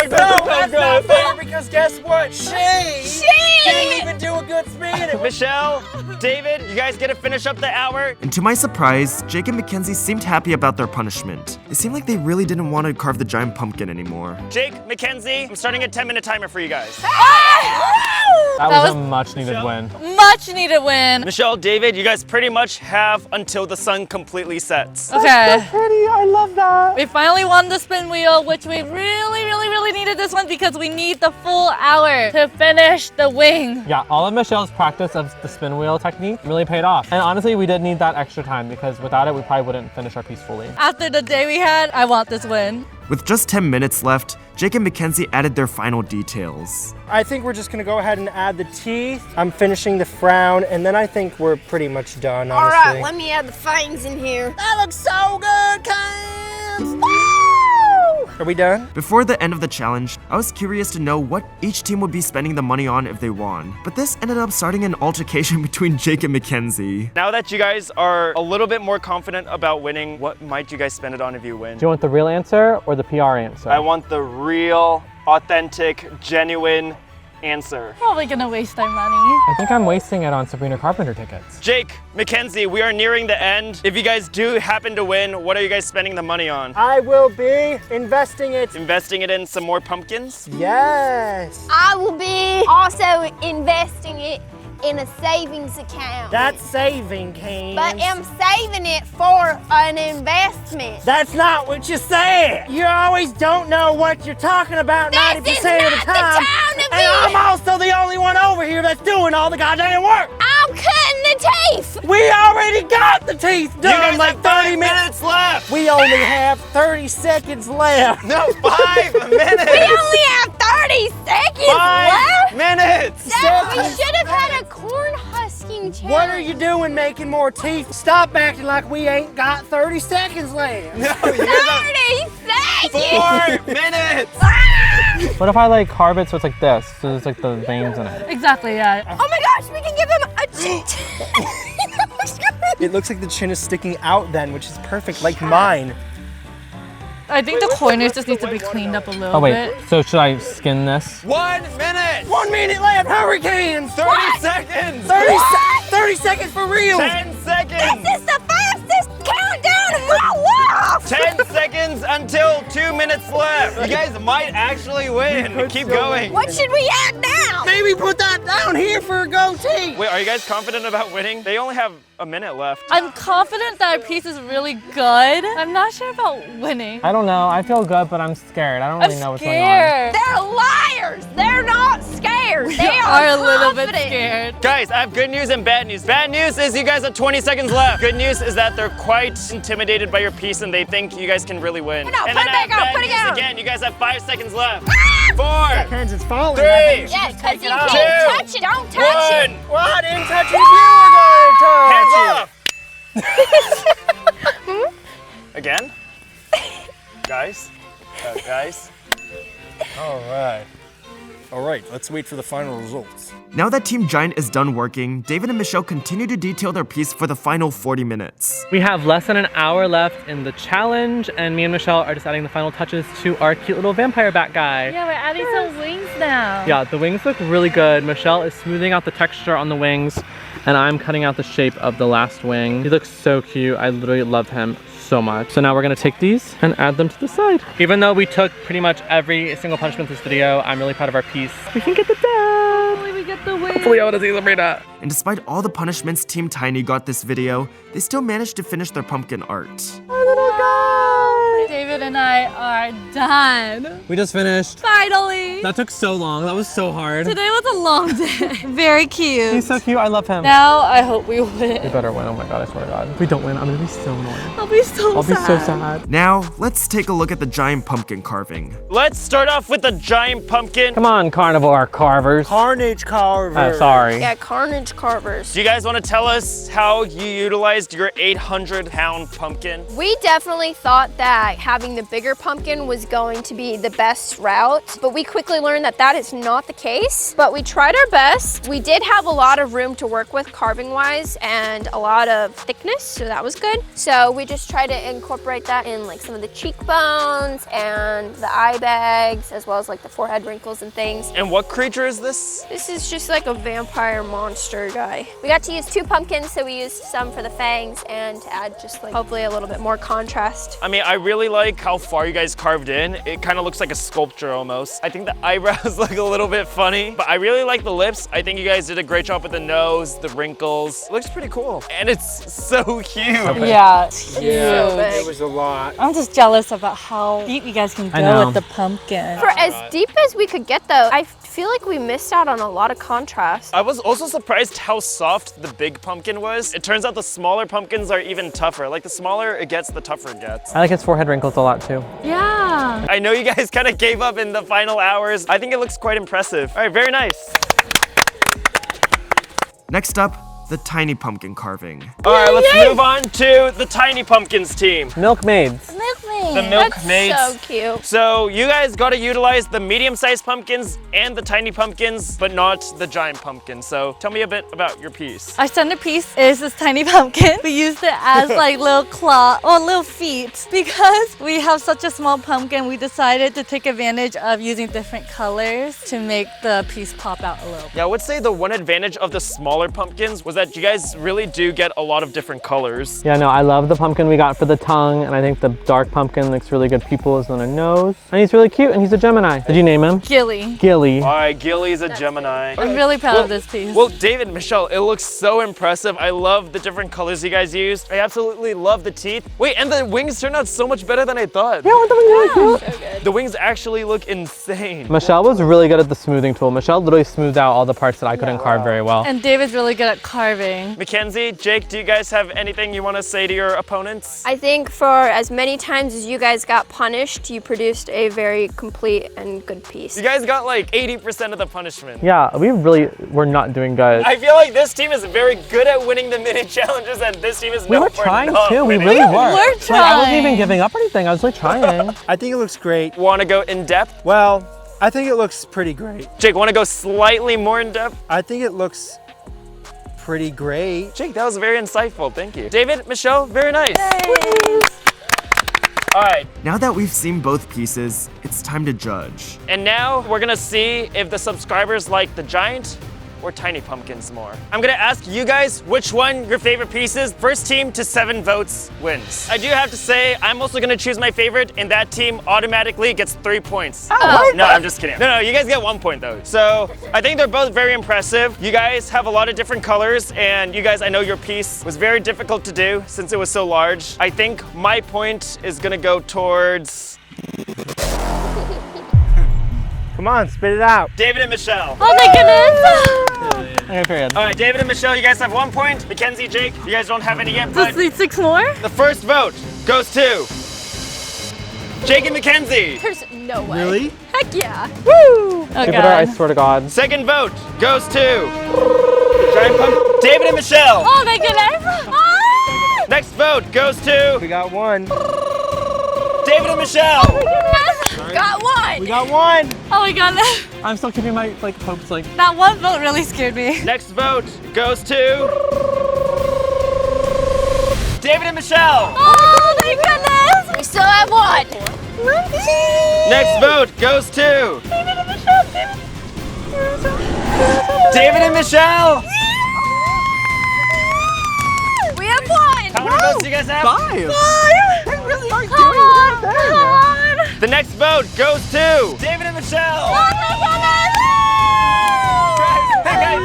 No, that's not fair because guess what? She didn't even do a good spin. Michelle, David, you guys get to finish up the hour. And to my surprise, Jake and Mackenzie seemed happy about their punishment. It seemed like they really didn't want to carve the giant pumpkin anymore. Jake, Mackenzie, I'm starting a 10-minute timer for you guys. That was a much needed win. Much needed win. Michelle, David, you guys pretty much have until the sun completely sets. Okay. Pretty, I love that. We finally won the spin wheel, which we really needed this one because we need the full hour to finish the wing. Yeah, all of Michelle's practice of the spin wheel technique really paid off. And honestly, we did need that extra time because without it, we probably wouldn't finish our piece fully. After the day we had, I want this win. With just 10 minutes left, Jake and Mackenzie added their final details. I think we're just gonna go ahead and add the teeth. I'm finishing the frown, and then I think we're pretty much done, All honestly. right, let me add the fangs in here. That looks so good, Cams! Are we done? Before the end of the challenge, I was curious to know what each team would be spending the money on if they won. But this ended up starting an altercation between Jake and Mackenzie. Now that you guys are a little bit more confident about winning, what might you guys spend it on if you win? Do you want the real answer or the PR answer? I want the real, authentic, genuine answer. Probably gonna waste our money. I think I'm wasting it on Sabrina Carpenter tickets. Jake, Mackenzie, we are nearing the end. If you guys do happen to win, what are you guys spending the money on? I will be investing it. Investing it in some more pumpkins? Yes. I will be also investing it in a savings account. That's saving, Cams. But I'm saving it for an investment. That's not what you said. You always don't know what you're talking about 90% This is of the not the time. time to And I'm also the only one over here that's doing all the goddamn work. I'm cutting the teeth. We already got the teeth done. You guys like have 30 5 minutes left. We only have 30 seconds left. No, 5 minutes. We only have 30 seconds 5 left. minutes. Dad, we should have had a corn husking challenge. What are you doing making more teeth? Stop acting like we ain't got 30 seconds left. No, you guys 30 seconds. have 4 minutes. What if I like carve it so it's like this? So there's like the veins in it. Exactly, yeah. Oh my gosh, we can give him a cheat. It looks like the chin is sticking out then, which is perfect, like mine. I think the corners just need to be cleaned up a little Oh wait, bit. so should I skin this? 1 minute. 1 minute left, hurricanes! 30 seconds. 30 seconds for real! 10 seconds. This is the fastest countdown in my life. 10 seconds until 2 minutes left. You guys might actually win. Keep going. What should we add now? Maybe put that down here for a goatee. Wait, are you guys confident about winning? They only have a minute left. I'm confident that our piece is really good. I'm not sure about winning. I don't know. I feel good, but I'm scared. I don't really know what's going on. Scared. They're liars. They're not scared. They are are a little bit confident. scared. Guys, I have good news and bad news. Bad news is you guys have 20 seconds left. Good news is that they're quite intimidated by your piece and they think you guys can really win. No, and put then it back I have on, bad put it news down. again. You guys have 5 seconds left. Ah! 4, Hands, it's falling. 3, Yes, because you can't touch it. Don't touch it. 1. Well, I didn't touch it if you were going to touch Hands it. off. Again? Guys? Guys? All right, let's wait for the final results. Now that Team Giant is done working, David and Michelle continue to detail their piece for the final 40 minutes. We have less than an hour left in the challenge, and me and Michelle are just adding the final touches to our cute little vampire bat guy. Yeah, we're adding some wings now. Yeah, the wings look really good. Michelle is smoothing out the texture on the wings, and I'm cutting out the shape of the last wing. He looks so cute. I literally love him so much. So now we're gonna take these and add them to the side. Even though we took pretty much every single punishment in this video, I'm really proud of our piece. We can get the done. Hopefully we get the wing. Hopefully I want to see Sabrina. And despite all the punishments Team Tiny got this video, they still managed to finish their pumpkin art. Our little guy. David and I are done. We just finished. Finally. That took so long. That was so hard. Today was a long day. Very cute. He's so cute. I love him. Now I hope we We win. better win. Oh my god, I swear to god. If we don't win, I'm gonna be so annoyed. I'll be so I'll be sad. so sad. Now, let's take a look at the giant pumpkin carving. Let's start off with the giant pumpkin. Come on, carnivore carvers. Carnage Carver. Sorry. Yeah, carnage carvers. Do you guys want to tell us how you utilized your 800-pound pumpkin? We definitely thought that having the bigger pumpkin was going to be the best route, but we quickly learned that that is not the case. But we tried our best. We did have a lot of room to work with carving-wise and a lot of thickness, so that was good. So we just tried to incorporate that in like some of the cheekbones and the eye bags, as well as like the forehead wrinkles and things. And what creature is this? This is just like a vampire monster guy. We got to use 2 pumpkins, so we used some for the fangs and to add just like hopefully a little bit more contrast. I mean, I really like how far you guys carved in. It kind of looks like a sculpture almost. I think the eyebrows look a little bit funny, but I really like the lips. I think you guys did a great job with the nose, the wrinkles. It looks pretty cool. And it's so cute. Yeah, So Yeah, big. it was a lot. I'm just jealous about how deep you guys can I go know. with the pumpkin. For as deep as we could get though, I feel like we missed out on a lot of contrast. I was also surprised how soft the big pumpkin was. It turns out the smaller pumpkins are even tougher. Like the smaller it gets, the tougher it gets. I like his forehead wrinkles a lot too. Yeah. I know you guys kind of gave up in the final hours. I think it looks quite impressive. All right, very nice. Next up, the tiny pumpkin carving. All right, let's move on to the Tiny Pumpkins team. Milkmaids. The milkmaids. So cute. So you guys got to utilize the medium-sized pumpkins and the tiny pumpkins, but not the giant pumpkin. So tell me a bit about your piece. Our centerpiece is this tiny pumpkin. We used it as like little claw or little feet. Because we have such a small pumpkin, we decided to take advantage of using different colors to make the piece pop out a little. Yeah, I would say the one advantage of the smaller pumpkins was that you guys really do get a lot of different colors. Yeah, no, I love the pumpkin we got for the tongue, and I think the dark pumpkin looks really good. Pupils on a nose. And he's really cute, and he's a Gemini. Did you name him? Gilly. Gilly. All right, Gilly's a Gemini. I'm really proud of this piece. Well, David, Michelle, it looks so impressive. I love the different colors you guys used. I absolutely love the teeth. Wait, and the wings turned out so much better than I thought. Yeah, what the really cute. The wings actually look insane. Michelle was really good at the smoothing tool. Michelle literally smoothed out all the parts that I couldn't carve very well. And David's really good at carving. Mackenzie, Jake, do you guys have anything you want to say to your opponents? I think for as many times as you guys got punished, you produced a very complete and good piece. You guys got like 80% of the punishment. Yeah, we really were not doing good. I feel like this team is very good at winning the mini challenges, and this team is We known were for trying not too. We winning. really were. We're Like, I wasn't even trying. giving up or anything. I was like trying. I think it looks great. Want to go in depth? Well, I think it looks pretty great. Jake, want to go slightly more in depth? I think it looks pretty great. Jake, that was very insightful. Thank you. David, Michelle, very nice. All right, Now that we've seen both pieces, it's time to judge. and now we're gonna see if the subscribers like the giant or tiny pumpkins more? I'm gonna ask you guys which one your favorite piece is. First team to 7 votes wins. I do have to say, I'm also gonna choose my favorite, and that team automatically gets 3 points. Oh, no, I'm just kidding. No, you guys get 1 point though. So I think they're both very impressive. You guys have a lot of different colors, and you guys, I know your piece was very difficult to do since it was so large. I think my point is gonna go towards Come on, spit it out. David and Michelle. Oh my goodness! Okay, period. All right, David and Michelle, you guys have 1 point. Mackenzie, Jake, you guys don't have any yet, but Just need 6 more? the first vote goes to Jake and Mackenzie. There's no way. Really? Heck yeah. Woo! Oh Jupiter, I god. swear to God. Second vote goes to Giant Pump, David and Michelle. Oh my goodness! Ah! Next vote goes to We got one. David and Michelle. Got one. We got one. Oh my god. I'm still keeping my hopes That one vote really scared me. Next vote goes to David and Michelle. Oh my goodness! We still have one. Next vote goes to David and Michelle. David and Michelle. We have one. How many votes do you guys have? 5. Come on! Come on! The next vote goes to David and Michelle. Oh my Hey guys,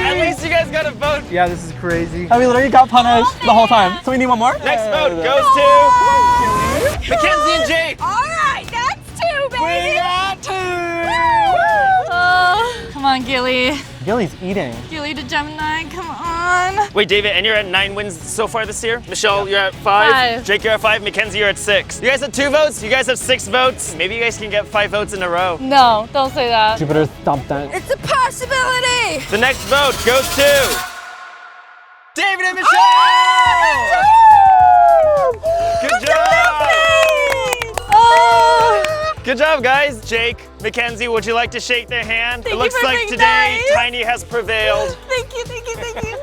at least you guys got a vote. Yeah, this is crazy. We literally got punished the whole time. So we need one more? Next vote goes to Mackenzie and Jake. All right, that's 2, baby. We got 2. Oh, come on, Gilly. Gilly's eating. Gilly to Gemini, come on. Wait, David, and you're at 9 wins so far this year? Michelle, you're at 5. 5. Jake, you're at 5. Mackenzie, you're at 6. You guys have 2 votes. You guys have 6 votes. Maybe you guys can get 5 votes in a row. No, don't say that. Jupiter, stop that. It's a possibility. The next vote goes to David and Michelle. Good job. Oh, Good job, guys. Jake, Mackenzie, would you like to shake their hand? Thank It you looks for like being today nice. Tiny has prevailed. thank you, thank you, thank you.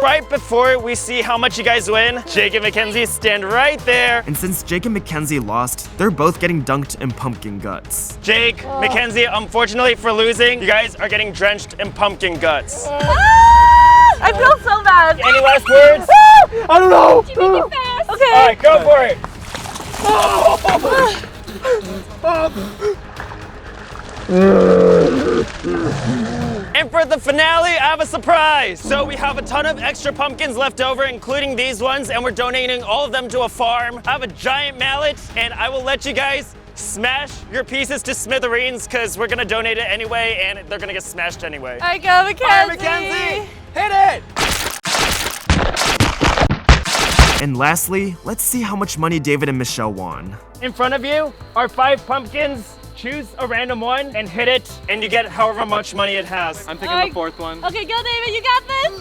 Right before we see how much you guys win, Jake and Mackenzie stand right there. And since Jake and Mackenzie lost, they're both getting dunked in pumpkin guts. Jake, Mackenzie, unfortunately for losing, you guys are getting drenched in pumpkin guts. I feel so bad. Any last words? I don't know. Okay. All right, go for it. And for the finale, I have a surprise. So we have a ton of extra pumpkins left over, including these ones, and we're donating all of them to a farm. I have a giant mallet, and I will let you guys smash your pieces to smithereens because we're gonna donate it anyway, and they're gonna get smashed anyway. I go, Mackenzie. All right, Mackenzie, hit it! And lastly, let's see how much money David and Michelle won. In front of you are 5 pumpkins. Choose a random one and hit it, and you get however much money it has. I'm picking the 4th one. Okay, go, David. You got this.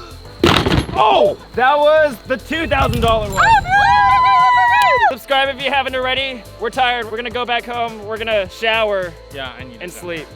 Oh, that was the $2,000 one. Oh, Subscribe if you haven't already. We're tired. We're gonna go back home. We're gonna shower Yeah, I need and sleep.